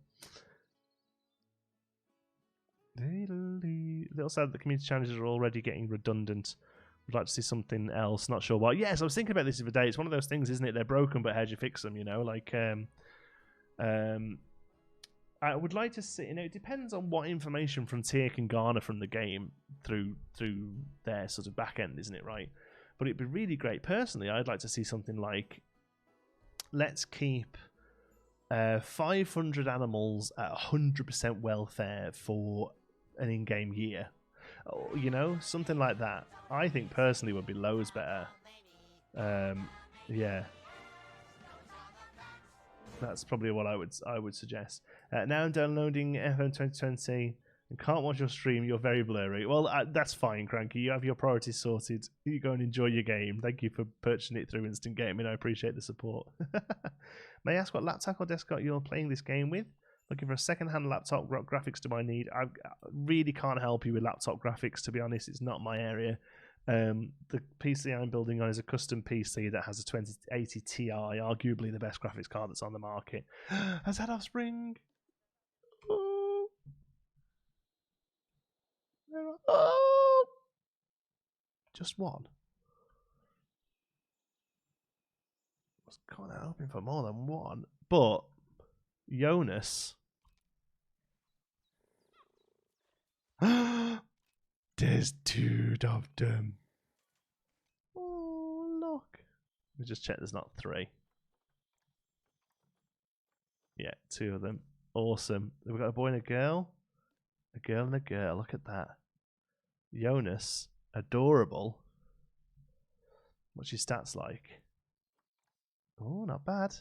Speaker 1: little sad that the community challenges are already getting redundant. Would like to see something else. Not sure what. Yes, I was thinking about this the other day. It's one of those things, isn't it? They're broken, but how do you fix them? You know, like I would like to see. You know, it depends on what information Frontier can garner from the game through their sort of back end, isn't it? Right. But it'd be really great. Personally, I'd like to see something like, let's keep 500 animals at 100% welfare for an in-game year. You know, something like that. I think personally would be loads better. Yeah. That's probably what I would suggest. Now I'm downloading FM 2020. And can't watch your stream, you're very blurry. Well, that's fine, Cranky. You have your priorities sorted. You go and enjoy your game. Thank you for purchasing it through Instant Gaming. I appreciate the support. May I ask what laptop or desktop you're playing this game with? Looking for a second-hand laptop. What graphics do I need? I really can't help you with laptop graphics, to be honest. It's not my area. The PC I'm building on is a custom PC that has a 2080 Ti, arguably the best graphics card that's on the market. Has had Offspring? Oh! Just one. I was kind of hoping for more than one, but Jonas. There's two of them. Oh, look. Let me just check there's not three. Yeah, two of them. Awesome. We've got a boy and a girl. A girl and a girl. Look at that. Jonas, adorable. What's your stats like? Oh, not bad.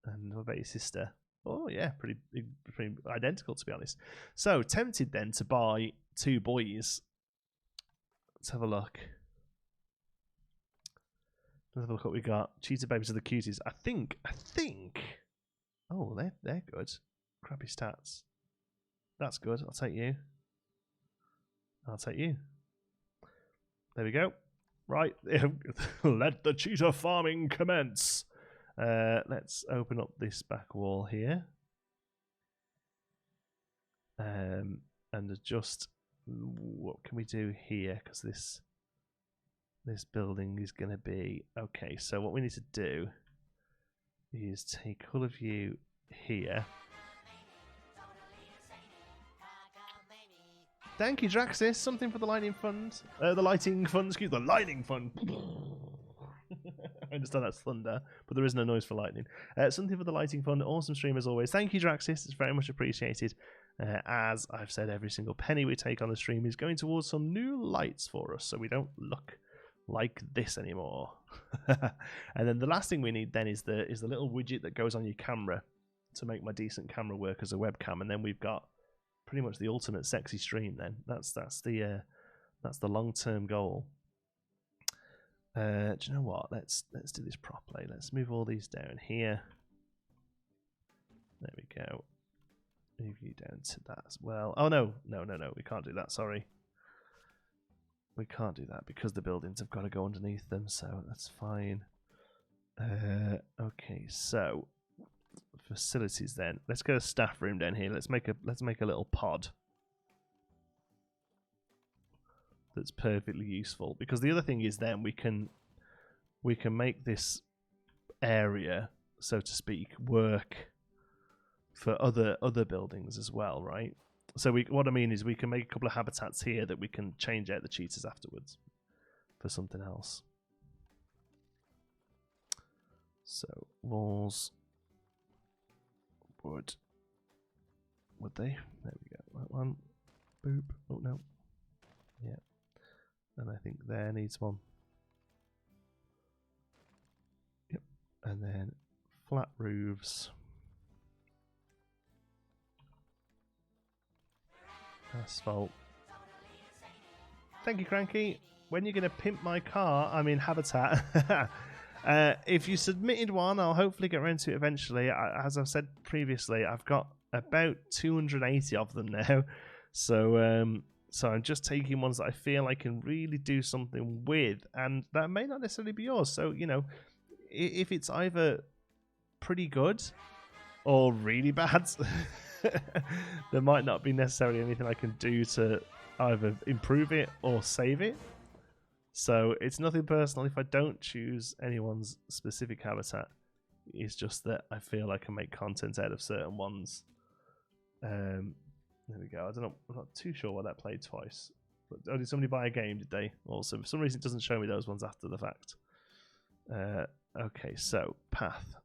Speaker 1: And what about your sister? Oh, yeah, pretty identical, to be honest. So, tempted then to buy two boys. Let's have a look. Let's have a look what we got. Cheetah babies are the cuties. I think. Oh, they're good. crappy stats. That's good. I'll take you. I'll take you. There we go. Right. Let the cheetah farming commence. Let's open up this back wall here. And adjust. What can we do here? Because this building is going to be... Okay, so what we need to do is take all of you here. Thank you, Draxis. Something for the lighting fund. The lighting fund, excuse me, the lightning fund. I understand that's thunder, but there is no noise for lightning. Something for the lighting fund. Awesome stream as always. Thank you, Draxis. It's very much appreciated. As I've said, every single penny we take on the stream is going towards some new lights for us, so we don't look like this anymore. And then the last thing we need then is the little widget that goes on your camera to make my decent camera work as a webcam, and then we've got pretty much the ultimate sexy stream. Then that's the long-term goal. Do you know what? Let's do this properly. Let's move all these down here. There we go. Move you down to that as well. Oh no, we can't do that. Sorry, we can't do that because the buildings have got to go underneath them. So that's fine. Okay, so facilities then. Let's get a staff room down here. Let's make a little pod that's perfectly useful, because the other thing is then we can make this area, so to speak, work for other buildings as well, right? So what I mean is we can make a couple of habitats here that we can change out the cheetahs afterwards for something else. So walls would they? There we go. That one. Boop. Oh no. Yeah. And I think there needs one. Yep. And then flat roofs. Asphalt. Thank you, Cranky. When you're going to pimp my car, I mean habitat. If you submitted one, I'll hopefully get around to it eventually. As I've said previously, I've got about 280 of them now. So I'm just taking ones that I feel I can really do something with, and that may not necessarily be yours. So, you know, if it's either pretty good or really bad, there might not be necessarily anything I can do to either improve it or save it. So it's nothing personal if I don't choose anyone's specific habitat. It's just that I feel I can make content out of certain ones. There we go. I don't know. I'm not too sure why that played twice. But did somebody buy a game? Did they? Also, for some reason, it doesn't show me those ones after the fact. Okay, so path.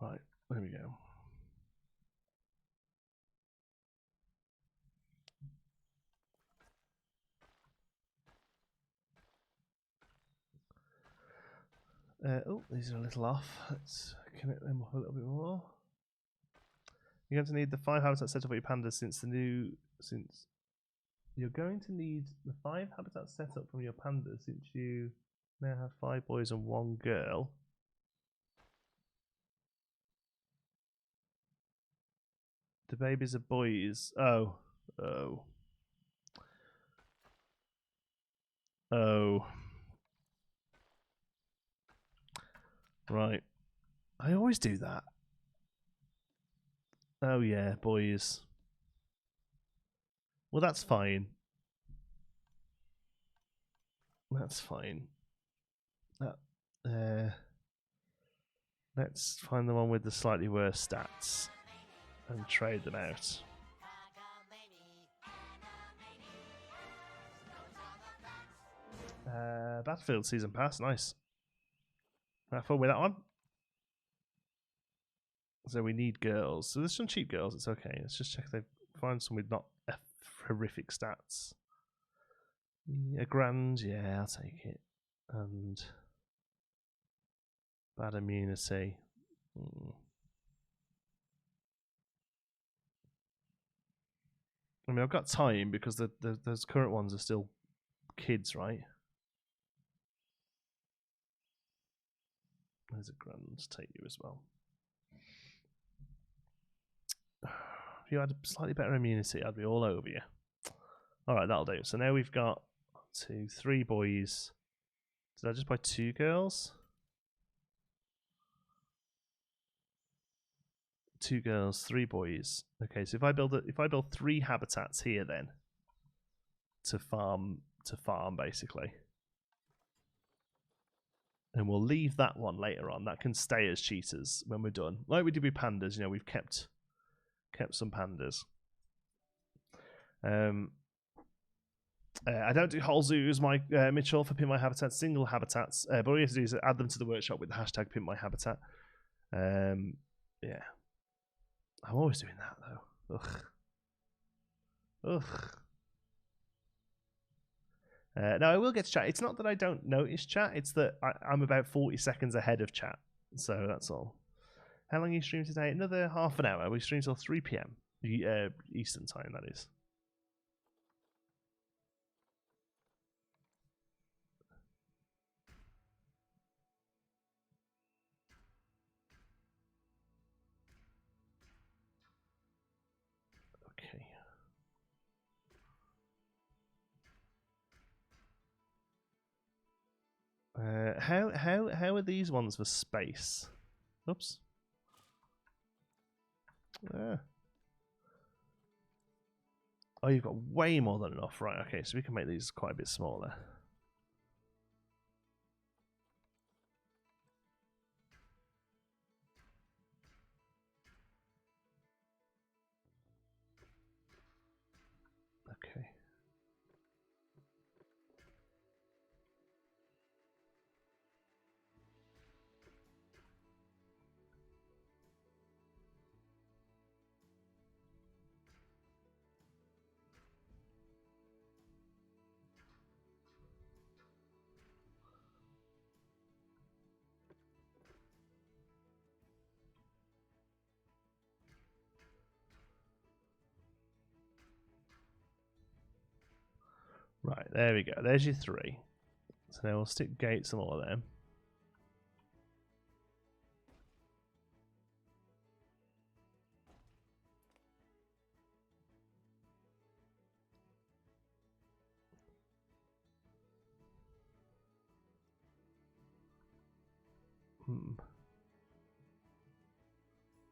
Speaker 1: Right, there we go. Oh, these are a little off. Let's connect them up a little bit more. You're going to need the 5 habitats set up for your pandas since you're going to need the 5 habitats set up from your pandas since you now have 5 boys and 1 girl. The babies are boys. Oh. Right. I always do that. Oh yeah, boys. Well, that's fine. That's fine. Let's find the one with the slightly worse stats and trade them out. Battlefield Season Pass, nice. Have fun with that one. So we need girls. So there's some cheap girls. It's okay. Let's just check if they find some with not horrific stats. A grand, yeah, I'll take it. And bad immunity. I mean, I've got time because those current ones are still kids, right? There's a grand to take you as well. If you had a slightly better immunity, I'd be all over you. Alright, that'll do. So now we've got 2, 3 boys. Did I just buy 2 girls? 2 girls, 3 boys. Okay, so if I build 3 habitats here then to farm basically. And we'll leave that one later on. That can stay as cheetahs when we're done. Like we did with pandas, you know, we've kept some pandas. I don't do whole zoos, Mitchell, for Pimp My Habitat, single habitats. But all you have to do is add them to the workshop with the hashtag Pimp My Habitat. Yeah. I'm always doing that, though. Ugh. Now, I will get to chat. It's not that I don't notice chat. It's that I'm about 40 seconds ahead of chat. So that's all. How long are you streaming today? Another half an hour. We stream till 3 p.m. Eastern time, that is. Okay. How are these ones for space? Oops. Oh, you've got way more than enough, right? Okay, so we can make these quite a bit smaller. Okay. Right, there we go. There's your 3. So now we'll stick gates on all of them.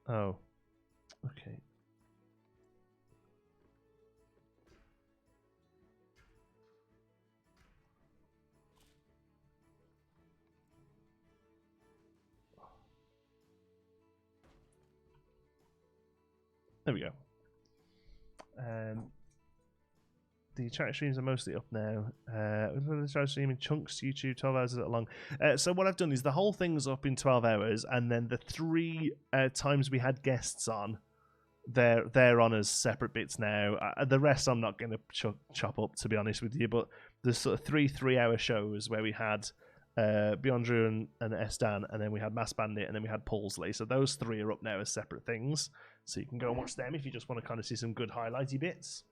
Speaker 1: Oh. Okay. There we go. The chat streams are mostly up now. The chat stream in chunks, YouTube, 12 hours long. So what I've done is the whole thing's up in 12 hours, and then the 3 times we had guests on, they're on as separate bits now. The rest I'm not going to chop up, to be honest with you, but there's sort of 3 3-hour shows where we had Beyond Drew and Estan, and then we had Mass Bandit, and then we had Paulsley. So those 3 are up now as separate things. So you can go and watch them if you just want to kind of see some good highlighty bits.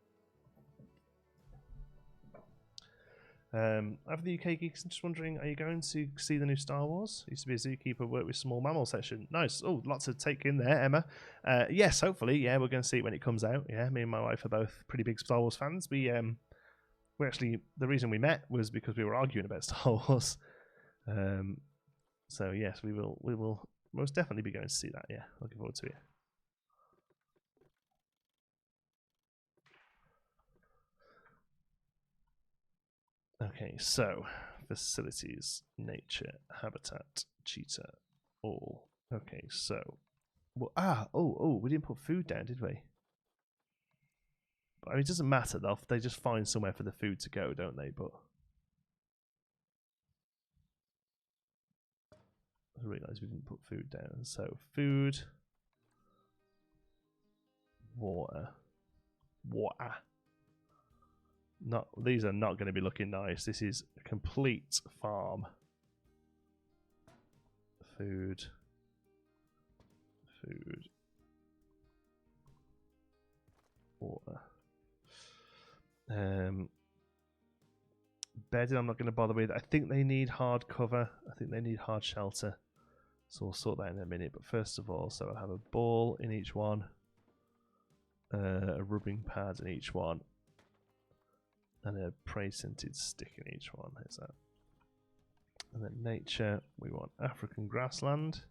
Speaker 1: Over the UK Geeks, I'm just wondering, are you going to see the new Star Wars? Used to be a zookeeper, worked with small mammal section. Nice. Oh, lots to take in there, Emma. Yes, hopefully. Yeah, we're going to see it when it comes out. Yeah, me and my wife are both pretty big Star Wars fans. We actually, the reason we met was because we were arguing about Star Wars. So yes, we will most definitely be going to see that. Yeah, looking forward to it. Okay, so facilities, nature, habitat, cheetah, all. Okay, so we didn't put food down, did we? But I mean, it doesn't matter though. They just find somewhere for the food to go, don't they? But I realised we didn't put food down. So food. water. Water. Not, these are not going to be looking nice. This is a complete farm. Food. Food. Water. Bedding I'm not going to bother with. I think they need hard cover. I think they need hard shelter. So we'll sort that in a minute. But first of all, so I'll have a ball in each one. A rubbing pad in each one. And a prey-scented stick in each one. Is that? And then nature, we want African grassland.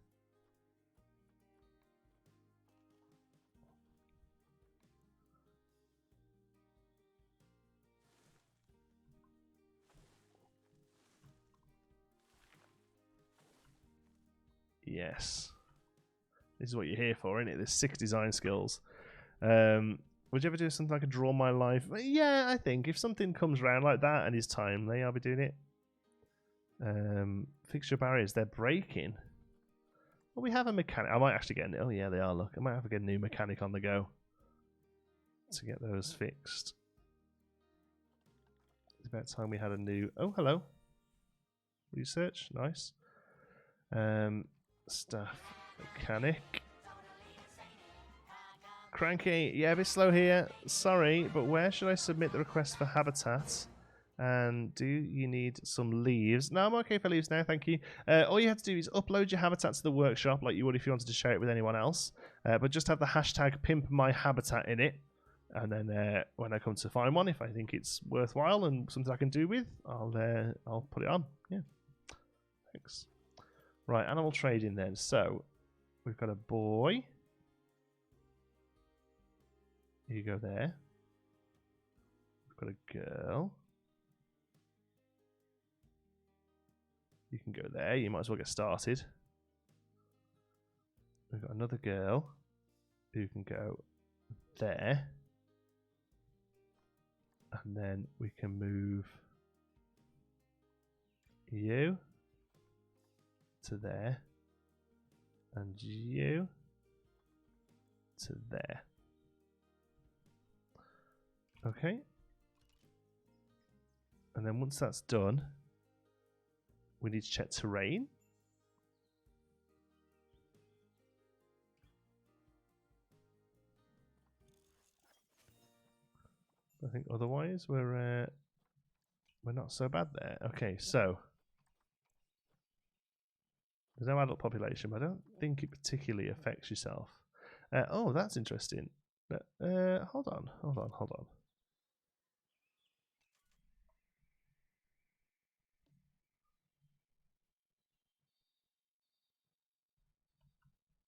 Speaker 1: Yes. This is what you're here for, isn't it? There's 6 design skills. Would you ever do something like a Draw My Life? Yeah, I think. If something comes around like that and is timely, I'll be doing it. Fix your barriers. They're breaking. Well, we have a mechanic. I might actually get... Oh, yeah, they are. Look, I might have to get a new mechanic on the go to get those fixed. It's about time we had a new... Oh, hello. Research. Nice. Staff mechanic. Cranky, yeah, a bit slow here. Sorry, but where should I submit the request for habitat? And do you need some leaves? No, I'm okay for leaves now, thank you. All you have to do is upload your habitat to the workshop like you would if you wanted to share it with anyone else. But just have the hashtag #pimpmyhabitat in it. And then when I come to find one, if I think it's worthwhile and something I can do with, I'll put it on. Yeah, thanks. Right, animal trading then. So we've got a boy. You go there. We've got a girl. You can go there. You might as well get started. We've got another girl who can go there. And then we can move you to there. And you to there. Okay. And then once that's done, we need to check terrain. I think otherwise we're not so bad there. Okay, so there's no adult population, but I don't think it particularly affects yourself. Oh, that's interesting. Hold on.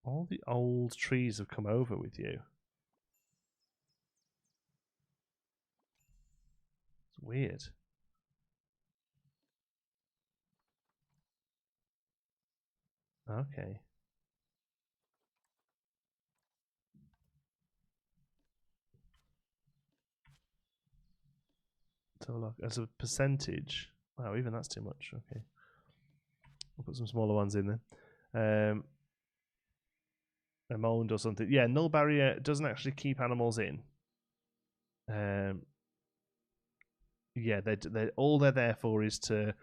Speaker 1: All the old trees have come over with you. It's weird. Okay. So look, as a percentage. Wow, even that's too much. Okay. I'll put some smaller ones in then. A mound or something. Yeah, null barrier doesn't actually keep animals in. Yeah, they're all they're there for is to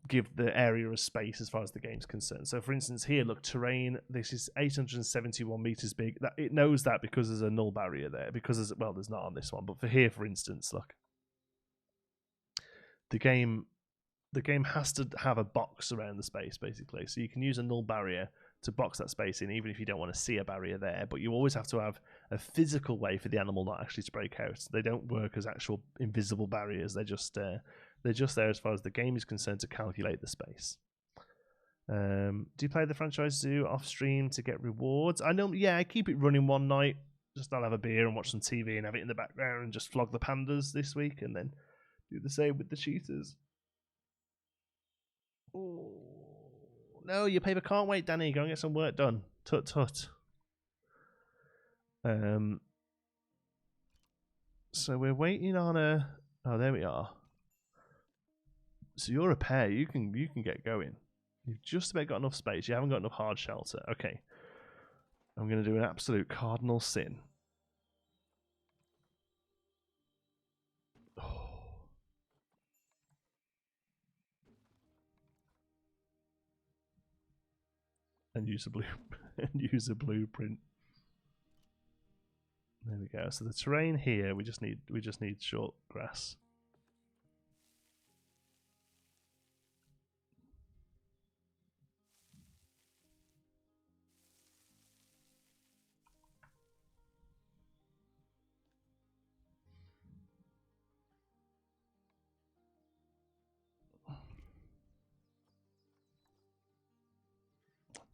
Speaker 1: give the area a space as far as the game's concerned. So, for instance, here, look, terrain. This is 871 meters big. That it knows that because there's a null barrier there. Because there's not on this one, but for here, for instance, look, the game has to have a box around the space basically. So you can use a null barrier to box that space in, even if you don't want to see a barrier there. But you always have to have a physical way for the animal not actually to break out. They don't work as actual invisible barriers. They're just there as far as the game is concerned to calculate the space. Do you play the franchise zoo off stream to get rewards? I know. Yeah, I keep it running one night. Just I'll have a beer and watch some TV and have it in the background and just flog the pandas this week and then do the same with the cheetahs. Oh. No, your paper can't wait, Danny. Go and get some work done. Tut tut. So we're waiting on a... Oh, there we are. So you're a pair. You can get going. You've just about got enough space. You haven't got enough hard shelter. Okay. I'm going to do an absolute cardinal sin. And use a blueprint. There we go. So the terrain here, we just need short grass.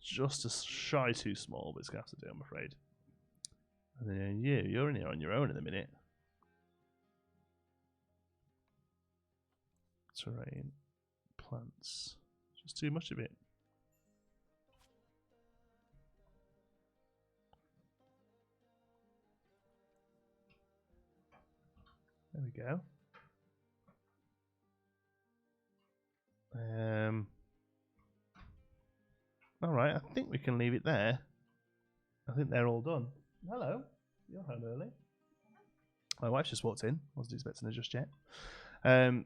Speaker 1: Just a shy too small, but it's going to have to do, I'm afraid. And then you're in here on your own in a minute. Terrain, plants, just too much of it. There we go. All right, I think we can leave it there. I think they're all done. Hello, you're home early. My wife just walked in. Wasn't expecting her just yet. I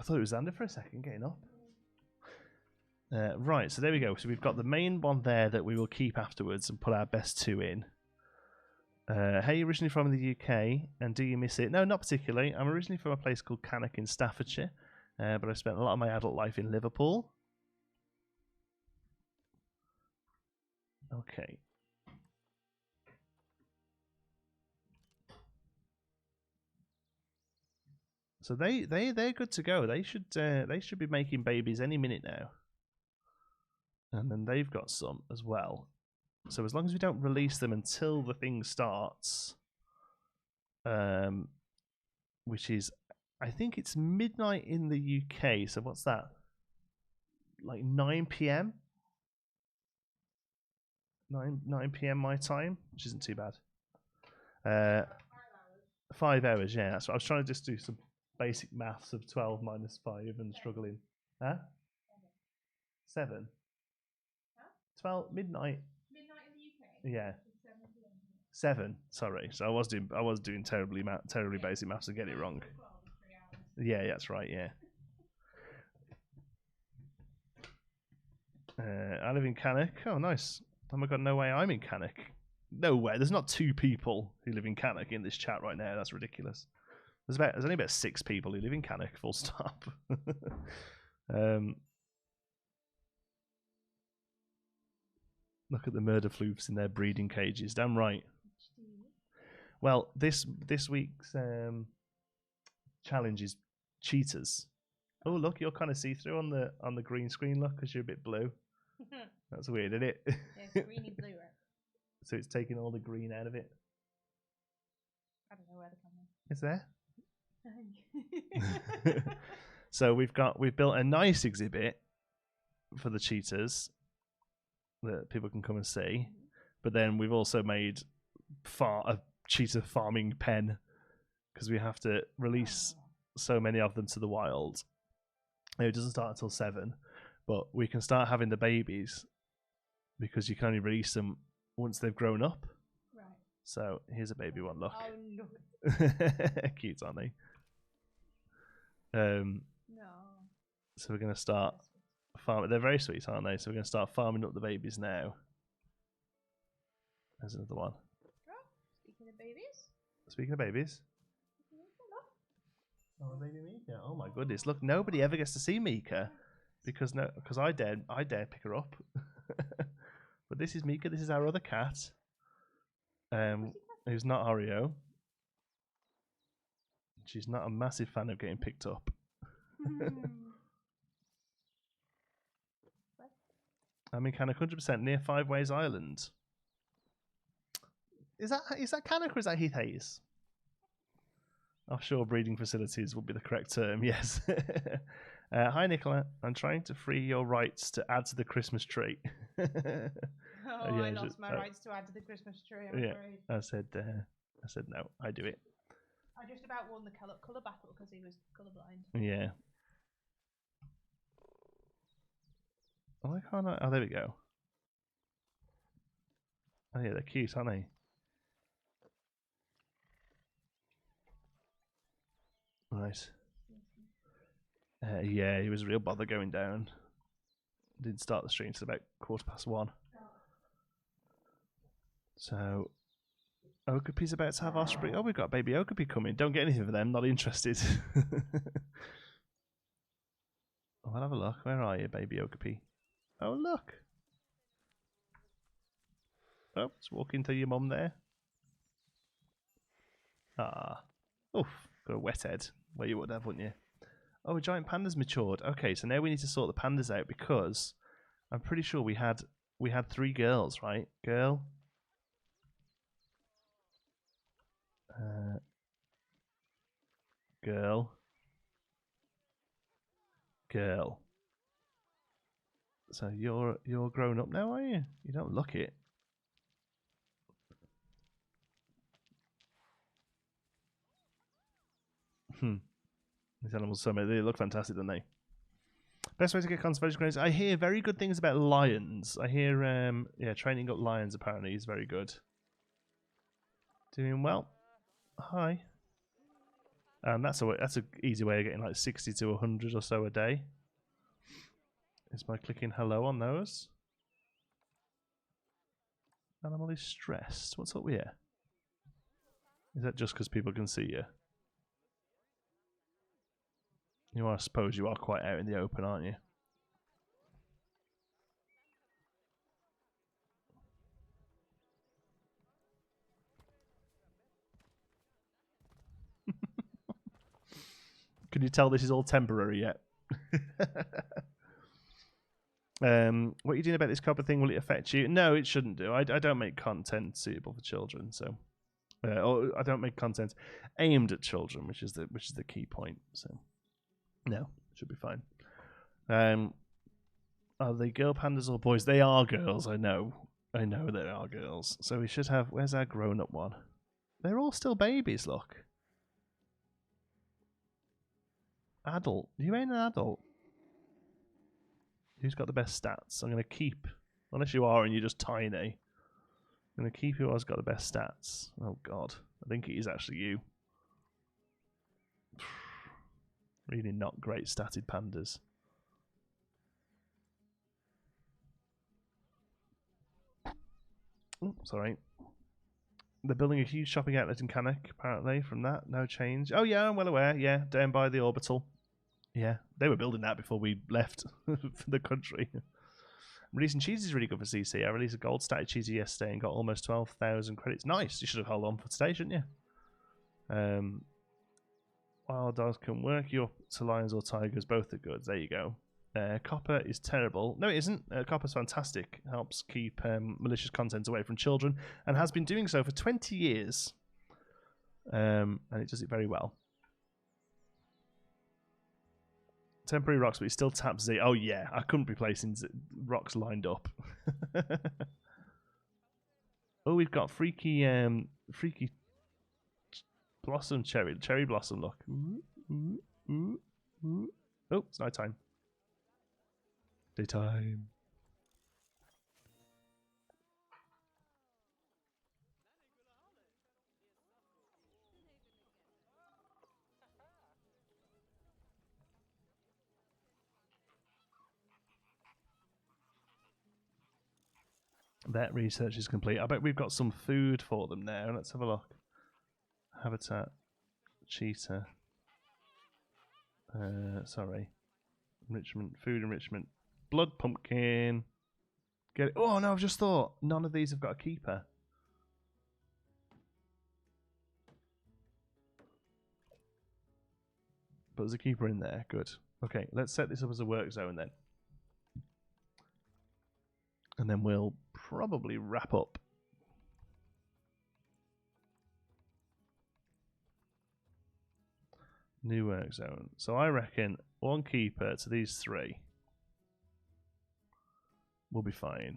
Speaker 1: thought it was Xander for a second, getting up. Right, so there we go. So we've got the main one there that we will keep afterwards and put our best two in. Hey, you originally from the UK, and do you miss it? No, not particularly. I'm originally from a place called Cannock in Staffordshire, but I spent a lot of my adult life in Liverpool. Okay. So they're good to go. They should be making babies any minute now. And then they've got some as well. So as long as we don't release them until the thing starts, which is, I think it's midnight in the UK. So what's that? Like 9 p.m. 9 p.m. my time, which isn't too bad. 5 hours, yeah. That's what I was trying to just do some basic maths of 12 minus 5 and struggling. Huh? 7. 12 midnight. Midnight in the UK. Yeah. 7. Sorry, so I was doing terribly basic maths and getting it wrong. Yeah, that's right. Yeah. I live in Cannock. Oh, nice. Oh my god, no way I'm in Cannock. No way. There's not 2 people who live in Cannock in this chat right now. That's ridiculous. There's only about 6 people who live in Cannock. Full stop. Look at the murder floofs in their breeding cages. Damn right. Well, this week's challenge is cheetahs. Oh, look, you're kind of see-through on the green screen. Look, because you're a bit blue. That's weird, isn't it?
Speaker 2: Yeah, it's greeny blue, right?
Speaker 1: So it's taking all the green out of it.
Speaker 2: I don't know where the
Speaker 1: Is
Speaker 2: camera is.
Speaker 1: there? So we've built a nice exhibit for the cheetahs that people can come and see, but then we've also made a cheetah farming pen because we have to release so many of them to the wild. It doesn't start until 7, but we can start having the babies because you can only release them once they've grown up.
Speaker 2: Right.
Speaker 1: So here's a baby one. Look.
Speaker 2: Oh, look.
Speaker 1: Cute, aren't they?
Speaker 2: No.
Speaker 1: So we're going to start farming. They're very sweet, aren't they? So we're going to start farming up the babies now. There's another one.
Speaker 2: Speaking of babies.
Speaker 1: Speaking of babies. Oh, baby Mika! Oh my goodness! Look, nobody ever gets to see Mika because I dare pick her up. But this is Mika. This is our other cat. Who's not Oreo. She's not a massive fan of getting picked up. I'm in Cannock 100% near Five Ways Island. Is that Cannock or is that Heath Hayes? Offshore breeding facilities would be the correct term, yes. Hi, Nicola. I'm trying to free your rights to add to the Christmas tree.
Speaker 2: Yeah, I lost my rights to add to the Christmas tree, I'm afraid.
Speaker 1: I said no, I do it.
Speaker 2: I just about won the colour battle because he was colourblind.
Speaker 1: Yeah. Why can't I? Oh, there we go. Oh yeah, they're cute, aren't they? Right. Yeah, he was a real bother going down. Didn't start the stream till about 1:15. So, Okapi's about to have offspring. Oh, we've got baby Okapi coming. Don't get anything for them. Not interested. I'll have a look. Where are you, baby Okapi? Oh, look. Oh, it's walking to your mum there. Ah. Oof. Got a wet head. Well, you would have, wouldn't you? Oh, a giant panda's matured. Okay, so now we need to sort the pandas out because I'm pretty sure we had 3 girls, right? Girl. Girl. Girl. So you're grown up now, are you? You don't look it. These animals, so many, they look fantastic, don't they? Best way to get conservation credits. I hear very good things about lions. I hear, yeah, training up lions apparently is very good. Doing well. Hi. That's an easy way of getting like 60 to 100 or so a day. Is by clicking hello on those. Animal is stressed. What's up here? Is that just because people can see you? You are, I suppose you are quite out in the open, aren't you? Can you tell this is all temporary yet? What are you doing about this copper thing? Will it affect you? No, it shouldn't do. I don't make content suitable for children, so or I don't make content aimed at children, which is the key point. So no, it should be fine. Are they girl pandas or boys? They are girls. I know they are girls. So we should have. Where's our grown-up one? They're all still babies. Look, adult. You ain't an adult. Who's got the best stats? I'm going to keep, unless you are and you're just tiny, I'm going to keep who has got the best stats. Oh god, I think it is actually you. Really not great statted pandas. Oh, sorry. They're building a huge shopping outlet in Kanak, apparently, from that. No change. Oh yeah, I'm well aware. Yeah, down by the orbital. Yeah, they were building that before we left for the country. Releasing cheese is really good for CC. I released a gold static cheesy yesterday and got almost 12,000 credits. Nice. You should have held on for today, shouldn't you? Wild dogs can work you up to lions or tigers. Both are good. There you go. Copper is terrible. No, it isn't. Copper's fantastic. Helps keep malicious content away from children and has been doing so for 20 years. And it does it very well. Temporary rocks, but it still taps Z. Oh yeah, I couldn't be placing rocks lined up. Oh, we've got freaky blossom cherry blossom. Look. Oh, it's night time. Daytime. That research is complete. I bet we've got some food for them now. Let's have a look. Habitat. Cheetah. Sorry. Enrichment. Food enrichment. Blood pumpkin. Get it. Oh no, I've just thought. None of these have got a keeper. But there's a keeper in there. Good. Okay, let's set this up as a work zone then. And then we'll probably wrap up. New work zone. So I reckon 1 keeper to these 3 will be fine.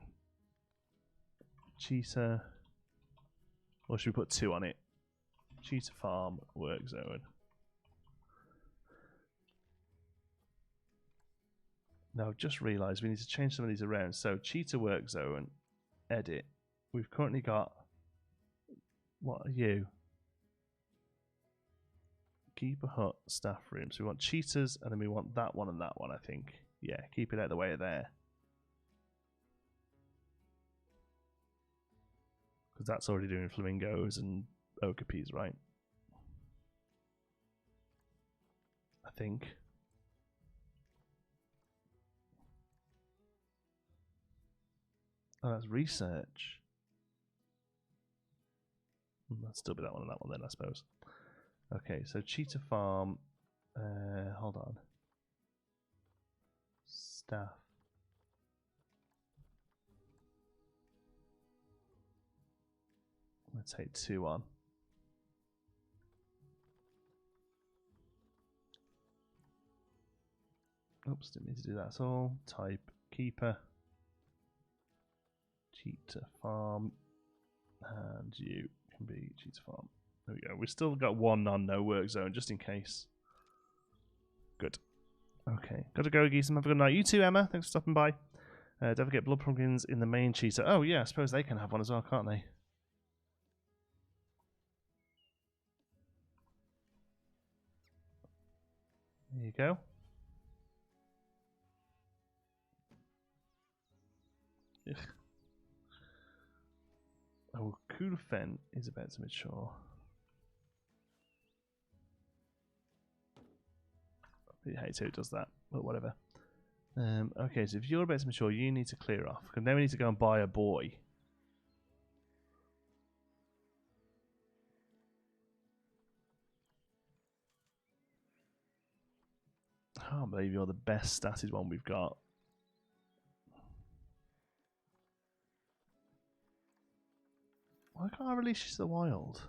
Speaker 1: Cheetah. Or should we put 2 on it? Cheetah farm work zone. Now I've just realised we need to change some of these around. So cheetah work zone, edit. we've currently got. What are you? Keep a hut, staff room. So we want cheetahs, and then we want that one and that one, I think. Yeah, keep it out of the way of there. Because that's already doing flamingos and okapis, right? I think. Oh, that's research. That'll still be that one and that one then, I suppose. Okay, so cheetah farm. Hold on. Staff. Let's take 2 on. Oops, didn't mean to do that at all. Type keeper. Cheetah farm. And you can be cheetah farm. There we go. We've still got 1 on no work zone, just in case. Good. Okay. Gotta go, geese. Have a good night. You too, Emma. Thanks for stopping by. Don't forget blood pumpkins in the main cheetah. Oh, yeah. I suppose they can have one as well, can't they? There you go. Ugh. Oh, Kufen is about to mature. I hate who does that, but whatever. Okay, so if you're about to mature, you need to clear off. Because then we need to go and buy a boy. I can't believe you're the best statted one we've got. Why can't I release you to the wild?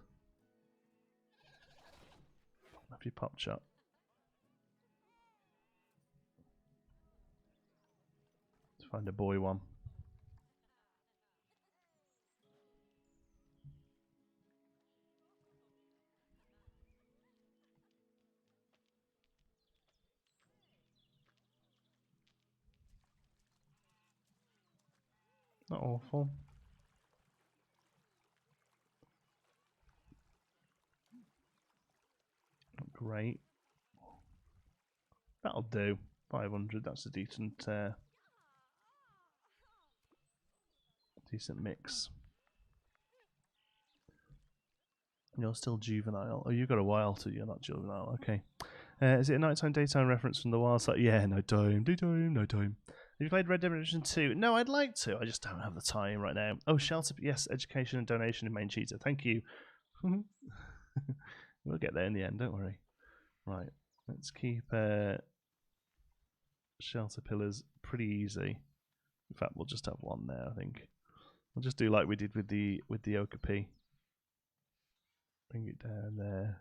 Speaker 1: Have you popped shot? Let's find a boy one. Not awful. Not great. That'll do. 500. That's a decent, decent mix. You're still juvenile. Oh, you've got a while till you're not juvenile. Okay. Is it a nighttime, daytime reference from the wild side? Yeah, no time, daytime, no time. Have you played Red Dead Redemption 2? No, I'd like to. I just don't have the time right now. Oh, shelter. Yes, education and donation in main cheetah. Thank you. We'll get there in the end, don't worry. Right. Let's keep shelter pillars pretty easy. In fact, we'll just have 1 there, I think. We'll just do like we did with the okapi. Bring it down there.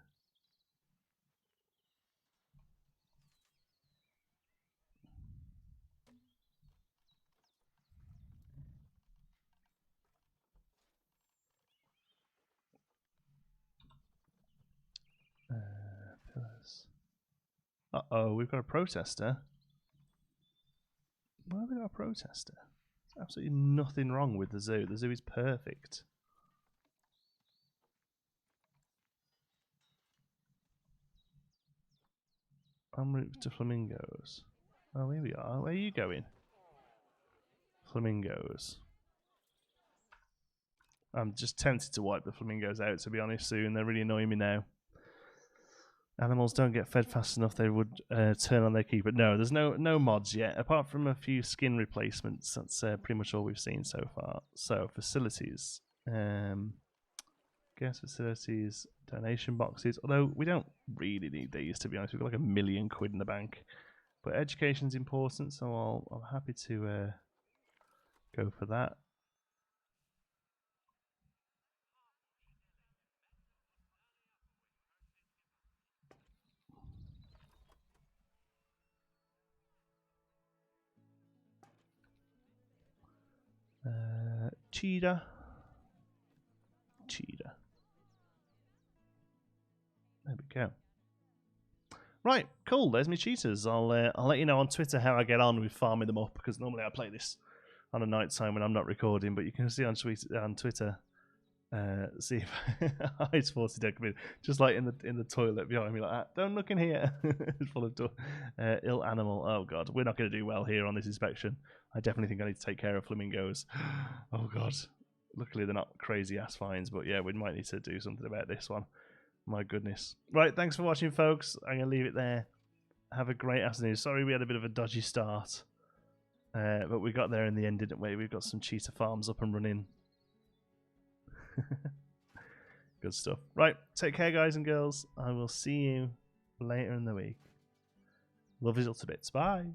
Speaker 1: Pillars. Uh-oh, we've got a protester. Why have we got a protester? There's absolutely nothing wrong with the zoo. The zoo is perfect. En route to flamingos. Oh, here we are. Where are you going? Flamingos. I'm just tempted to wipe the flamingos out, to be honest, soon. They're really annoying me now. Animals don't get fed fast enough, they would turn on their keeper. No, there's no mods yet, apart from a few skin replacements. That's pretty much all we've seen so far. So, facilities. Guest facilities, donation boxes. Although, we don't really need these, to be honest. We've got like £1 million in the bank. But education's important, so I'm happy to go for that. Cheetah. There we go. Right, cool. There's my cheetahs. I'll let you know on Twitter how I get on with farming them up, because normally I play this on a night time when I'm not recording, but you can see on Twitter. See if it's forced to come in, just like in the toilet behind me, like that. Don't look in here. It's full of ill animal. Oh god, we're not going to do well here on this inspection. I definitely think I need to take care of flamingos. Oh god. Luckily they're not crazy ass fines, but yeah, we might need to do something about this one. My goodness. Right, thanks for watching, folks. I'm going to leave it there. Have a great afternoon. Sorry we had a bit of a dodgy start, but we got there in the end, didn't we? We've got some cheetah farms up and running. Good stuff. Right, take care, guys and girls. I will see you later in the week. Love is up to bits. Bye.